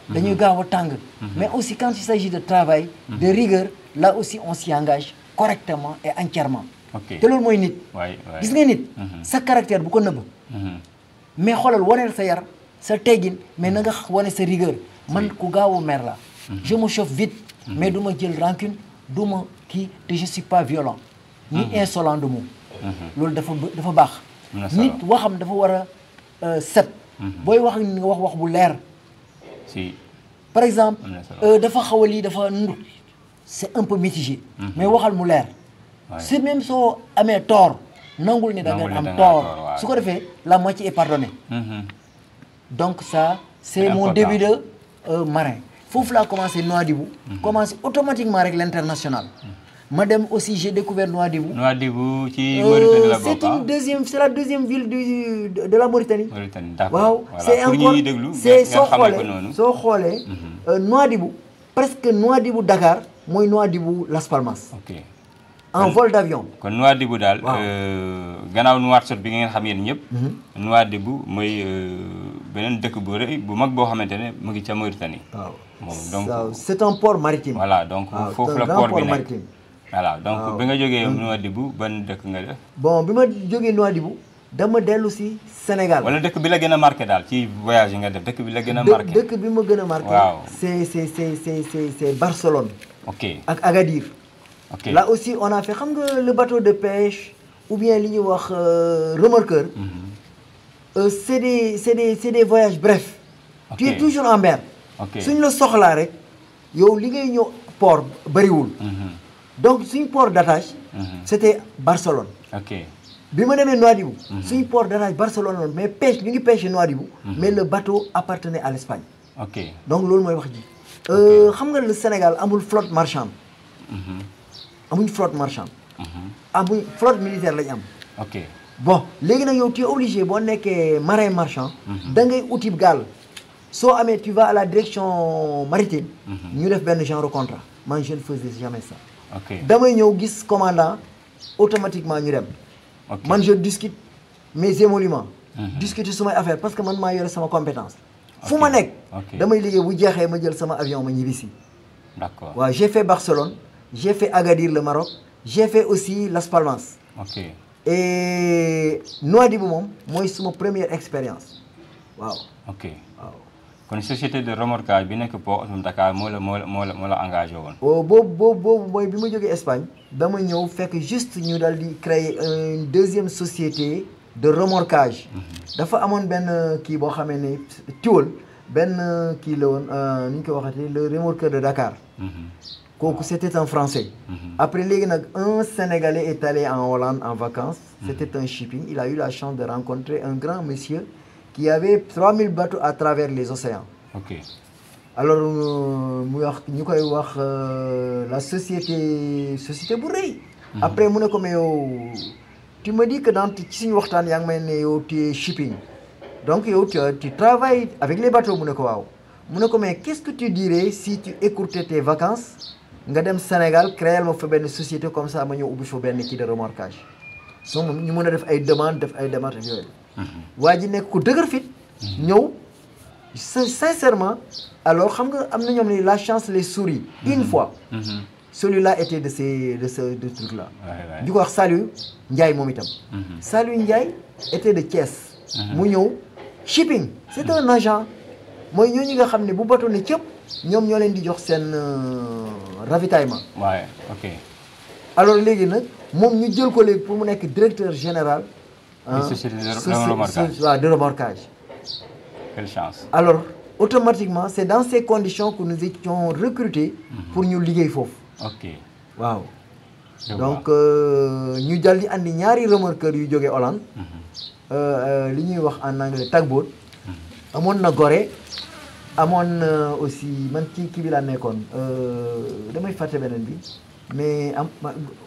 dañuy gaaw a tàng mais aussi quand il s'agit de travail de rigueur là aussi on s'y engage correctement et entièrement te loolu mooy nit gis nga nit sa caractère bu ko nëbb mais xoolal waneel sa yar sa teggin mais na nga wane sa rigueur man ku gaaw a mer la je me chauffe vite mais du ma jël rancune du ma kii te je suis pas violent ni insolent de mots loolu dafa baax nit waxam dafa war a set booy wax nga wax bu leer si par exemple dafa xaw a lii dafa ndur c'est un peu mitigé mais waxal mu leer c'est même soo amee tort nangul ni da nga am tort su ko defee la moitié est pardonnée donc ça c'est mon début de marin foofu laa commencé Nouadhibou commencé automatiquement rek l'international ma dem aussi j'ai découvert Nouadhibou ci Mauritanie la bokk c'est la deuxième ville de la Mauritanie d'accord waaw c'est encore c'est soo xoolee Nouadhibou presque Nouadhibou Dakar mooy Nouadhibou Las Palmas en vol d'avion kon Nouadhibou daal gannaaw Nouakchott bi ngeen xam yéen ñëpp Nouadhibou mooy beneen dëkk bu rëy bu mag boo xamante ne mu ngi ca Mauritanie donc c'est un port maritime voilà donc foofu la port bi nekk voilà donc bi nga jógee Nouadhibou ban dëkk nga def bon bi ma jógee Nouadhibou dama dellu si Sénégal wala dëkk bi la gën a marqué daal ci voyage yi nga def dëkk bi la gën a marqué dëkk bi ma gën a marqué waaw c'est Barcelone ok ak Agadir ok là aussi on a fait xam nga le bateau de pêche ou bien li ñuy wax remorqueur c'est des voyages brefs tu es toujours en mer suñ la soxlaa rek yow li ngay ñëw port bëriwul donc suñ port d'attache c'était Barcelone bi ma demee Nouadhibou suñ port d'attache Barcelone loon mais pêche ñu ngi pêché Nouadhibou mais le bateau appartenait à l'Espagne donc loolu mooy wax ji xam nga le Sénégal amul flotte marchande amuñ flotte marchande amuñ flotte militaire lañ am bon léegi nag yow tu es obligé boo nekkee marin marchand da ngay uti gaal soo amee tu vas à la direction maritime ñu def benn genre contrat man je ne faisais jamais ça damay ñëw gis commandant automatiquement ñu dem man je discute mes émoluments discuter sumay affaire parce que man maa yore sama compétence fu ma nekk damay liggéey bu jeexee ma jël sama avion ma ñibbisi d'accord waaw j'ai fait Barcelone j'ai fait Agadir le Maroc j'ai fait aussi Las Palmas et Nouadhibou moom mooy suma première expérience waaw kon société de remorquage bi nekk port autonome Dakar moo la engagé woon boobu mooy bi ma jógee Espagne dama ñëw fekk juste ñu dal di créer une deuxième société de remorquage dafa amoon benn kii boo xamee ne Tiwol benn kii la woon ni ñu koy waxatee le remorqueur de Dakar kooku c'était un Français après léegi nag un Sénégalais est allé en Hollande en vacances c'était un shipping il a eu la chance de rencontrer un grand monsieur qui avait 3000 bateaux à travers les océans alors mu wax ñu koy wax la société bu rëy après mu ne ko mais yow tu me dis que dans ci suñu waxtaan yaa ngi may ne yow tu es shipping donc yow tu travailles avec les bateaux mu ne ko waaw mu ne ko mais qu'est-ce que tu dirais si tu écourtais tes vacances nga dem Sénégal créer ma fa benn société comme ça ma ñëw ubbi fa benn kii de remorquage so moom ñu mën a def ay demandes ak yooyu waa ji nekk ku dëgër fit ñëw sincèrement alors xam nga am na ñoom ne la chance les sourit une fois celui-là était de ce truc là di ko wax Saliou Ndiaye moom itam Saliou Ndiaye était de Thiès mu ñëw shipping c'est un agent mooy ñooñu nga xam ne bu bateau ne cëpp ñoom ñoo leen di jox seen ravitaillement alors léegi nag moom ñu jël ko léegi pour mu nekk directeur général société de remorquage de remorquage quelle chance alors automatiquement c'est dans ces conditions que nous étions recrutés pour ñu liggéey foofu. ok waaw. je vois. donc ñu dal di andi ñaari remorqueur yu jógee Hollande. li ñuy wax en anglais tugboat. amoon na Gorée amoon na aussi man kii bi laa nekkoon damay fàtte beneen bi mais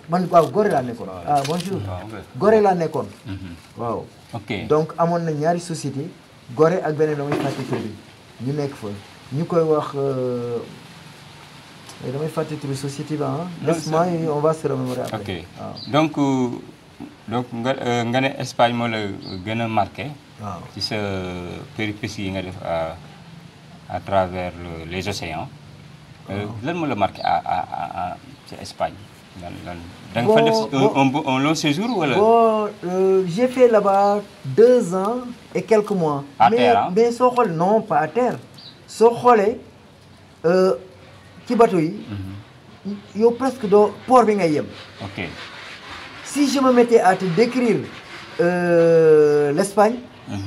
man waaw Gorée laa nekkoon. ah bonjour Gorée laa nekkoon. waaw. ok donc amoon na ñaari société Gorée ak beneen damay fàtte tur bi ñu nekk fa ñu koy wax damay fàtte tur société ba ah. laisse-moi on va se remémorer après. ok waaw. donc nga ne Espagne moo la gën a marqué. waaw ci sa péripéties yi nga def à travers les océans. lan moo la marqué ci Espagne. da nga fa def un long séjour wala. bon j'ai fait là-bas 2 ans et quelques mois. À terre mais soo xoolee non pas à terre soo xoolee ci bateau yi. yow presque doo port bi ngay yem. ok si je me mettais à te décrire l'Espagne.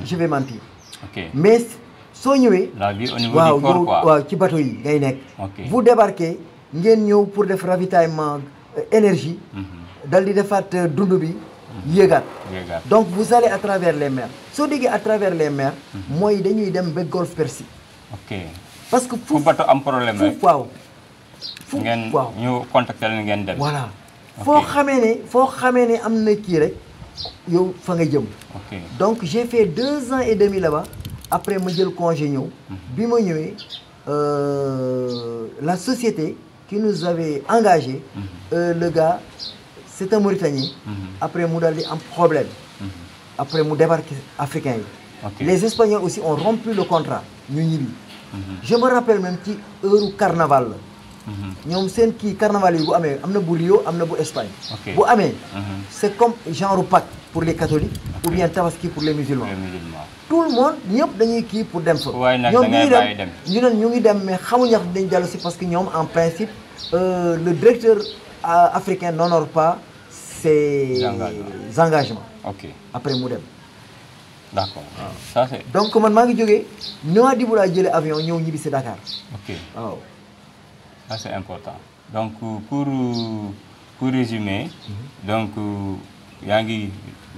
je vais mentir. ok mais soo ñëwee. la vie au niveau du port quoi waaw ci bateau yi ngay nekk. ok vous débarquez ngeen ñëw pour def ravitaillement énergie. dal di defaat dund bi yéegaat. donc vous allez à travers les mers soo déggee à travers les mers. mooy dañuy dem ba golfe Persique. ok parce que fu bateau am problème rek. waaw. ngeen ñu contacter leen ngeen dem. voilà foo xamee ne am na kii rek yow fa nga jëm. ok donc j'ai fait 2 ans et demi là-bas après ma jël congé ñëw. bi ma ñëwee la société qui nous avait engagé. le gars c'est un Mauritanien. après mu daal di am problème. après mu débarqué africain yi. ok les Espagnols aussi ont rompu le contrat ñu ñibbi. je me rappelle même ci heure carnaval la. ñoom seen kii carnaval yi bu amee am na bu Rio am na bu Espagne. bu amee. c'est comme genre Pâques pour les catholiques. ou bien Tabaski pour les musulmans. tout le monde ñëpp dañuy kii pour dem fa. waaye nag da ngay bàyyi dem ñu ngi dem mais xamuñu wax dañ dellu si parce que ñoom en principe le directeur africain n'honore pas ses engagements. ok après mu dem. d'accord ça c'est. donc man maa ngi jógee Nouadhibou laa jëlee avion ñëw ñibbi si Dakar. ok waaw. ça c'est important donc pour résumer. donc yaa ngi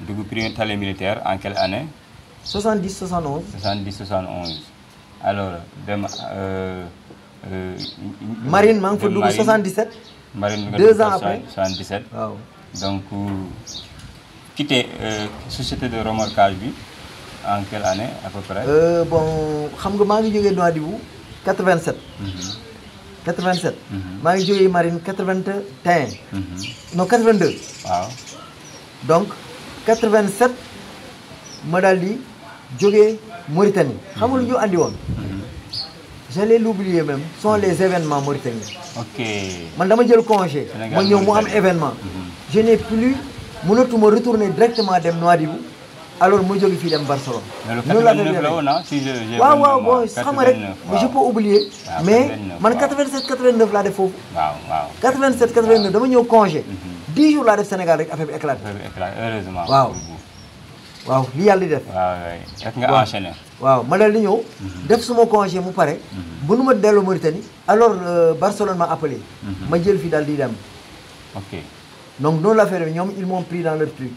dugg tali militaire en quelle année. 70 71. 70 71 alors dem. Marine maa ngi fa dugg 77. Marine nga 2 ans après 77. waaw donc quitté société de remorquage bi en quelle année à peu près. bon xam nga maa ngi jógee Nouadhibou 87. 87. maa ngi jógee Marine 81. non 82. waaw donc 87 ma daal di jógee Mauritanie. xam nga lu ñu andi woon. j'allais l'oublier même sont les événements mauritaniens. ok man dama jël congé. ma ñëw mu am événement. je n'ai plus mënatuma retourner directement dem Nouadhibou alors ma jóge fii dem Barcelone. noonu la 89 la woon ah si waaw waaw bon xam nga rek je peux oublier. mais man 87 89 laa def foofu. waaw waaw 87 89 dama ñëw congé. 10 jours laa def Sénégal rek affaire bi éclaté. heureusement. waaw li yàlla di def. waaw rek nga enchaîné. waaw ma dal di ñëw. def suma congé mu pare. bu nu ma delloo Mauritanie. alors Barcelone m'a appelé. ma jël fi daal di dem. ok donc noonu la affaire bi ñoom ils m'ont pris dans leur truc.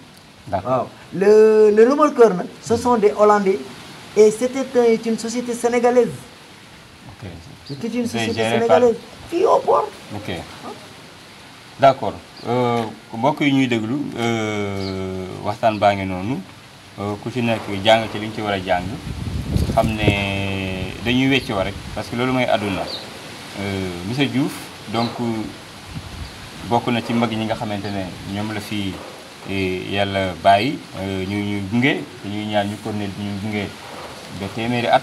d'accord waaw le remorqueur nag ce sont des Hollandais et c'était une société sénégalaise. ok c'était une société sénégalaise fii au port. ok d'accord mbokk yi ñuy déglu waxtaan baa ngi noonu ku ci nekk jàng ci li ñu ci war a jàng xam ne dañuy weccoo rek parce que loolu mooy àdduna monsieur Diouf donc bokk na ci mag ñi nga xamante ne ñoom la fi yàlla bàyyi ñu gunge te ñuy ñaan ñu ko ne ñu gunge ba téeméeri at.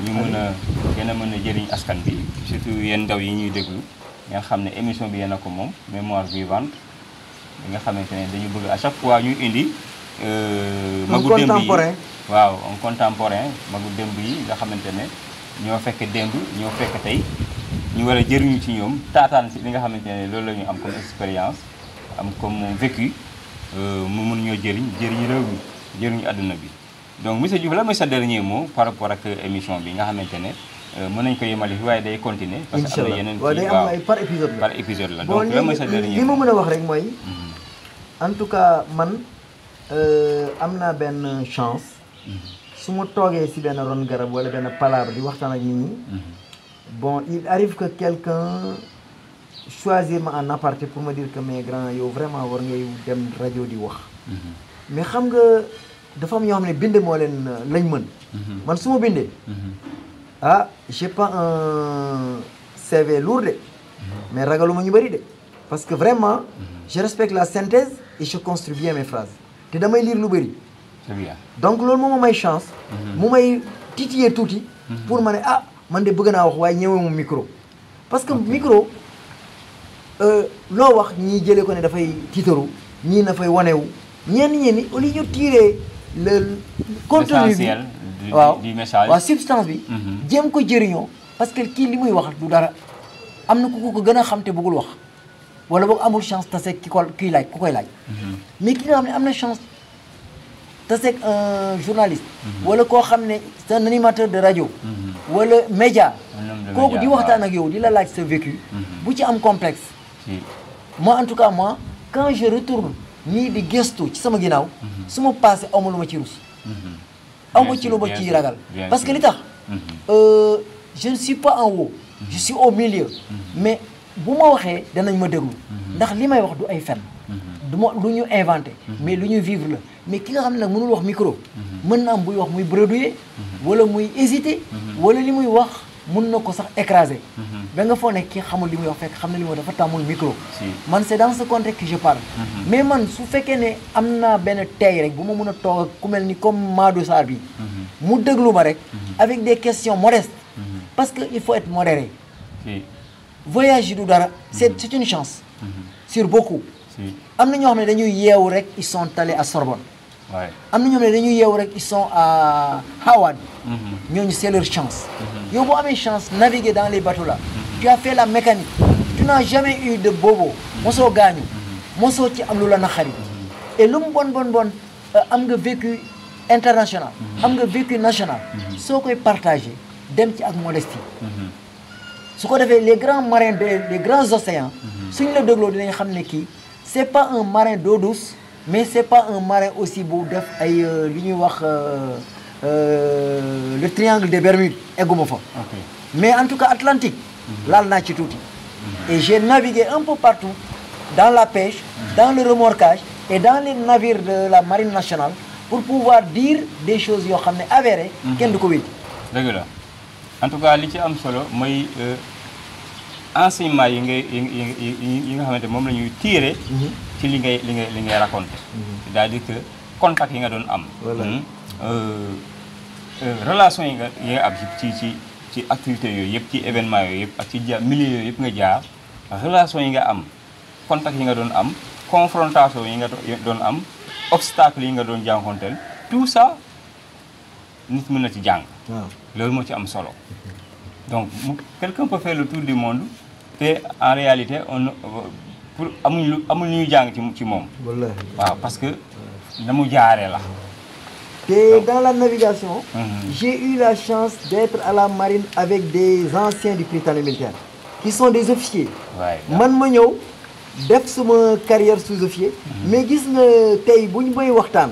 ñu mën a gën a mën a jëriñ askan bi surtout yéen ndaw yi ñuy déglu ngeen xam ne émission bi yéen a ko moom mémoire vivante bi nga xamante ne dañu bëgg à chaque fois ñu indi. magu démb yi waaw un contemporain magu démb yi nga xamante ne ñoo fekk démb ñoo fekk tey ñu war a jëriñu ci ñoom taataan si li nga xamante ne loolu la ñu am comme expérience am comme vécu mu mun ñoo jëriñ réew mi jëriñu àdduna bi donc monsieur Diouf la mooy sa dernier mot par rapport ak émission bi nga xamante ne mën nañ ko yemale fi waaye day continuer parce que am na yeneen waaw day am ay par épisode la par épisode la bon donc la mooy sa dernier li ma mot mën a wax rek mooy en tout cas man am naa benn chance su ma toogee si benn ron garab wala benn palabre di waxtaan ak nit ñi bon il arrive que quelqu'un choisir ma en aparté pour me dire que mes grands yow vraiment war ngay dem rajo di wax mais xam nga dafa am ñoo xam ne bind moo leen lañ mën man su ma bindee ah j'ai pas un CV lourd de mais ragaluma ñu bëri de parce que vraiment je respecte la synthèse et je construis bien mes phrases te damay lire lu bëri très bien donc loolu moom may chance mu may titiller tuuti pour ma ne ah man de bëgg naa wax waaye ñëwee mu micro parce que micro loo wax ñii jëlee ko ne dafay tiitaru ñii na fay wanewu ñenn au lieu ñu tirer le contenu bi waaw du message waaw substance bi jéem ko jëriñoo parce que kii li muy wax du dara am na ku ko gën a xam te bëggul wax wala boog amul chance taseeg ku koy laaj mais ki nga xam ne am na chance taseeg un journaliste wala koo xam ne c'est un animateur de radio wala média kooku di waxtaan ak yow di la laaj sa vécu bu ci am complexe moi en tout cas moi quand je retourne nii di gëstu ci sama ginnaaw su ma passé awma lu ma ci rus awma ci lu ma ciy ragal parce que li tax je ne suis pas en haut je suis au milieu mais bu ma waxee danañ ma déglu ndax li may wax du ay fen du ma lu ñu inventé mais lu ñu vivre la mais ki nga xam ne nag mënul wax micro mën na am buy wax muy bredouiller wala muy hésiter wala li muy wax mën na ko sax écraser ba nga foo ne kii xamul li muy wax fekk xam na li muy wax dafa tàmmul micro man c'est dans ce contexte que je parle mais man su fekkee ne am naa benn tey rek bu ma mën a toog ak ku mel ni comme Madou Sarr bi mu déglu ma rek avec des questions modestes parce que il faut être modéré voyage yi du dara c'est une chance sur beaucoup am na ñoo xam ne dañuy yeewu rek ils sont allés à Sorbonne am na ñoo xam ne dañuy yeewu rek ils sont à Harvard ñooñu c'est leur chance yow boo amee chance naviguer dans les bateaux là tu as fait la mécanique tu n'as jamais eu de bobo mosoo gaañu mosoo ci am lu la naqari et lu mu bon am nga vécu international am nga vécu national soo koy partagé dem ci ak modestie su ko defee les grands marins des grands océans suñ la dégloo dinañ xam ne kii c'est pas un marin d'eau douce mais c'est pas un marin aussi bu def ay li ñuy wax le triangle des Bermudes egguma fa mais en tout cas Atlantique laal naa ci tuuti et j'ai navigué un peu partout dans la pêche dans le remorquage et dans les navires de la marine nationale pour pouvoir dire des choses yoo xam ne avérées kenn du ko wéy dëgg la en tout cas li ci am solo mooy enseignement yi nga xamante moom la ñuy tirer ci li ngay raconter c'est-à-dire que contact yi nga doon am relation yi nga am ci activités yooyu yëpp ci événement yooyu yëpp ak ci milieu yooyu yëpp nga jaar relation yi nga am contact yi nga doon am confrontation yi nga doon am obstacle yi nga doon jànkonteel tout ça nit mën na ci jàng loolu moo ci am solo donc quelqu'un peut faire le tour du monde te en réalité pour amul lu ñuy jàng ci moom waaw parce que na mu jaaree la et dans la navigation j'ai eu la chance d'être à la marine avec des anciens du Prytanée militaire qui sont des officiers man ma ñëw def suma carrière sous-officier mais gis nga tey bu ñu may waxtaan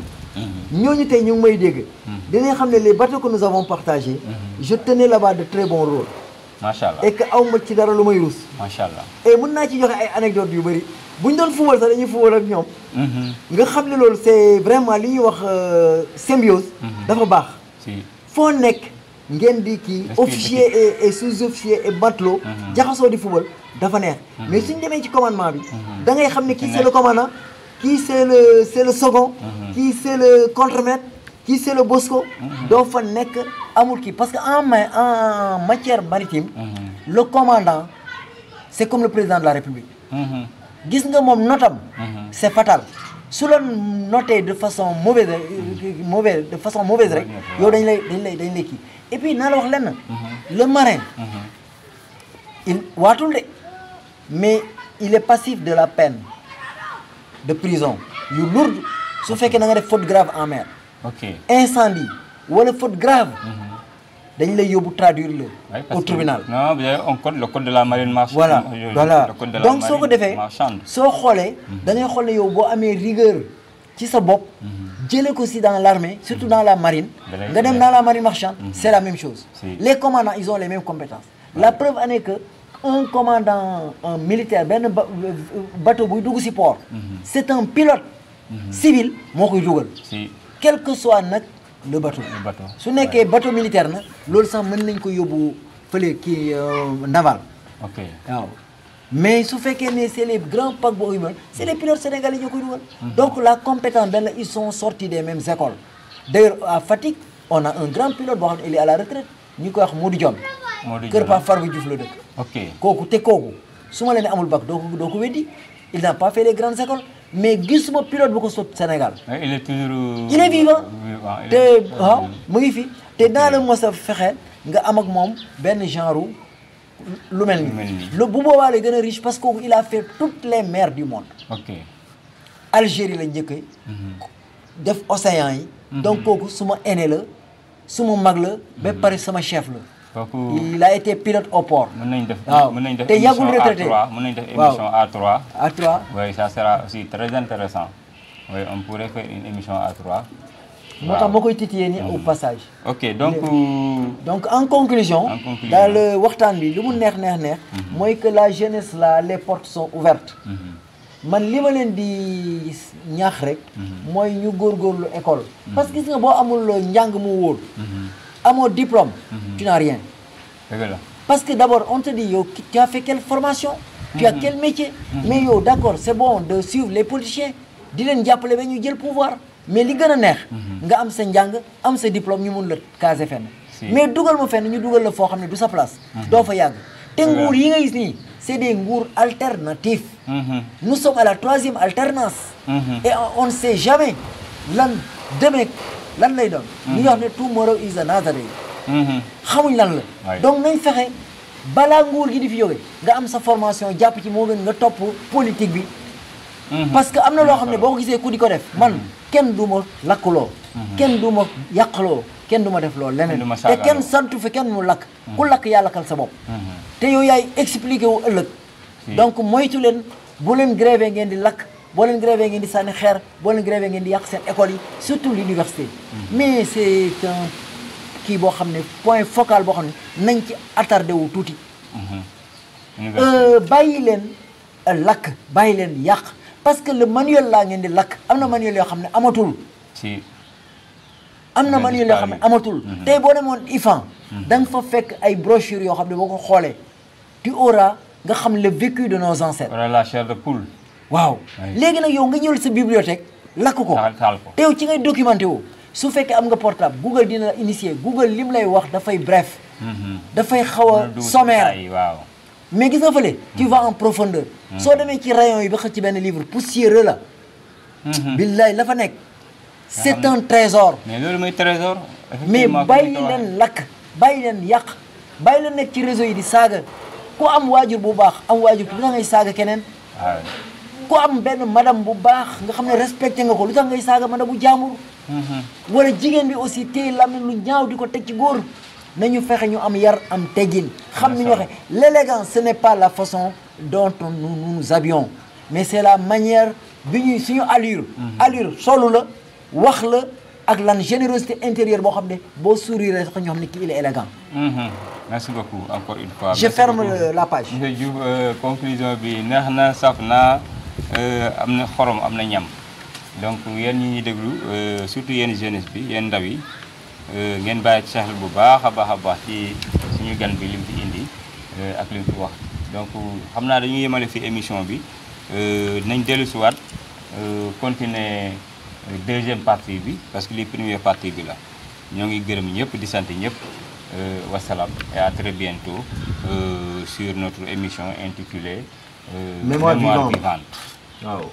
ñooñu tey ñu ngi may dégg dinañ xam ne les bateaux que nous avons partagés je tenais là-bas de très bons rôles macha allah et que aw ma ci dara lu may ruus macha allah et mën naa ci joxe ay anecdotes yu bëri bu ñu doon fubal sax dañuy fubal ak ñoom nga xam ne loolu c'est vraiment li ñuy wax symbiose dafa baax foo nekk ngeen di kii officier et sous-officier et matelot jaxasoo di fubal dafa neex mais suñ demee ci commandement bi da ngay xam ne kii c'est le commandant kii c'est le second kii c'est le contremaître kii c'est le bosco doo fa nekk amul kii parce que en matière maritime le commandant c'est comme le président de la République gis nga moom notam c'est fatal su la noté de façon mauvaise rek yow dañ lay kii et puis naa la wax lenn le marin il waatul de mais il est passif de la peine de prison yu lourde su fekkee da nga def faute grave en mer ok incendie wala faute grave dañ lay yóbbu traduire le au tribunal. non vous avez un code, le code de la marine marchande. voilà voilà le code de la donc soo ko defee marchande. soo xoolee da ngay xool ne yow boo amee rigueur ci sa bopp jëlee ko si dans l'armée surtout dans la marine nga dem dans la marine marchande c'est la même chose. Les commandants ils ont les mêmes compétences. La preuve en est que un commandant un militaire benn bateau buy dugg si port c'est un pilote civil moo koy dugal quel que soit nag le bateau su nekkee bateau militaire na loolu sax mën nañ ko yóbbu fële kii naval waaw mais su fekkee ne c'est les grands paquebots humains c'est les pilotes sénégalais ñoo koy dugal donc la compétence benn ils sont sortis des mêmes écoles. D'ailleurs à Fatick on a un grand pilote boo xam ne il est à la retraite ñu koy wax Modou Dione kër Pa Farba Diouf la dëkk kooku te kooku su ma leen amul bac doo ko weddi il n'a pas fait les grandes écoles mais gisuma pilote bu ko sot Sénégal. il est toujours. il est vivant te waaw mu ngi fi te naa la mos a fexe nga am ak moom benn genre lu mel ni bu boobaa la gën a riche parce que il a fait toutes les mers du monde. Algérie la njëkkee def océan yi. donc kooku suma aîné la suma mag la ba pare sama chef la. il a été pilote au port. mën nañ def te yàggul retraité mën nañ def émission A3. A3 oui ça sera aussi très intéressant oui on pourrait faire une émission A3. moo tax ma koy titiller ni au passage. ok donc en conclusion. daal waxtaan bi lu mu neex mooy que la jeunesse là les portes sont ouvertes. man li ma leen di ñaax rek. mooy ñu góorgóorlu école. parce que gis nga boo amul njàng mu wóor. amoo diplôme. tu n'as rien. parce que d'abord on te dit yow tu as fait quelle formation. tu as quel métier. mais yow d'accord c'est bon de suivre les politiciens di leen jàppale ba ñu jël pouvoir mais li gën a neex. nga am sa njàng am sa diplôme ñu mun la caser fenn. mais dugal ma fenn ñu dugal la foo xam ne du sa place. doo fa yàgg te nguur yi nga gis nii c'est des nguur alternatifs. nous sommes à la 3e alternance. et on ne sait jamais lan demee lan lay doon. ñu wax ne tomorrow is another day. xamuñ lan la. donc nañ fexe balaa nguur gi di fi jóge nga am sa formation jàpp ci moo gën nga topp politique bi. parce que am na loo xam ne boo ko gisee ku di ko def man kenn du ma lakkaloo. kenn du ma yàqaloo kenn du ma def loolu leneen. te kenn santu fi kenn mu lakk. ku lakk yaa lakkal sa bopp. te yow yaay expliqué wu ëllëg. donc moytu leen bu leen grévé ngeen di lakk boo leen grévé ngeen di sànni xeer boo leen grévé ngeen di yàq seen école yi surtout l'université. mais c'est un kii boo xam ne point focal boo xam ne nañ ci attardé wu tuuti. bàyyi leen lakk bàyyi leen yàq parce que le manuel laa ngeen di lakk am na manuel yoo xam ne amatul. am na manuel yoo xam ne amatul. tey boo demoon IFAN. da nga fa fekk ay brochures yoo xam ne boo ko xoolee tu auras nga xam le vécu de nos ancêtres. wala la chair de poule. waaw léegi nag yow nga ñëwal sa bibliothèque lakk ko. te yow ci ngay documenté woo su fekkee am nga portable Google dina la initier Google lim lay wax dafay bref. dafay xaw a sommaire. mais gis nga fële tu vas en profondeur. soo demee ci rayon yi ba xëcc ci benn livre poussiéreux la. billaay la fa nekk. c'est un trésor. mais loolu mooy trésor. mais bàyyi leen lakk bàyyi leen yàq bàyyi leen nekk ci réseau yi di saaga ku am waajur bu baax am waajur lu tax ngay saaga keneen. ku am benn madame bu baax nga xam ne respecté nga ko lu tax ngay saaga madame bu jaambur. wala jigéen bi aussi téye lam lu ñaaw di ko teg ci góor. nañu fexe ñu am yar am teggin xam ni ñu waxee l'élégance ce n'est pas la façon dont nous nous habillons mais c'est la manière bi ñuy suñu allure solu la wax la ak lan générosité intérieure boo xam ne boo sourire sax ñoo xam ne kii il est élégant. merci beaucoup encore une fois. je ferme la page. monsieur Diouf conclusion bi neex na saf na am na xorom am na ñam donc yéen ñi ñuy déglu surtout yéen jeunesse bi yéen ndaw yi. ngeen bàyyi ci xel bu baax a baax ci suñu gan bi lim fi indi ak lim fi wax donc xam naa dañuy yemale fi émission bi nañ dellu si waat continuer deuxième partie bi parce que li première partie bi la ñoo ngi gërëm ñëpp di sant ñëpp wasalaam et à très bientôt sur notre émission intitulée Mémoire vivante. Waaw.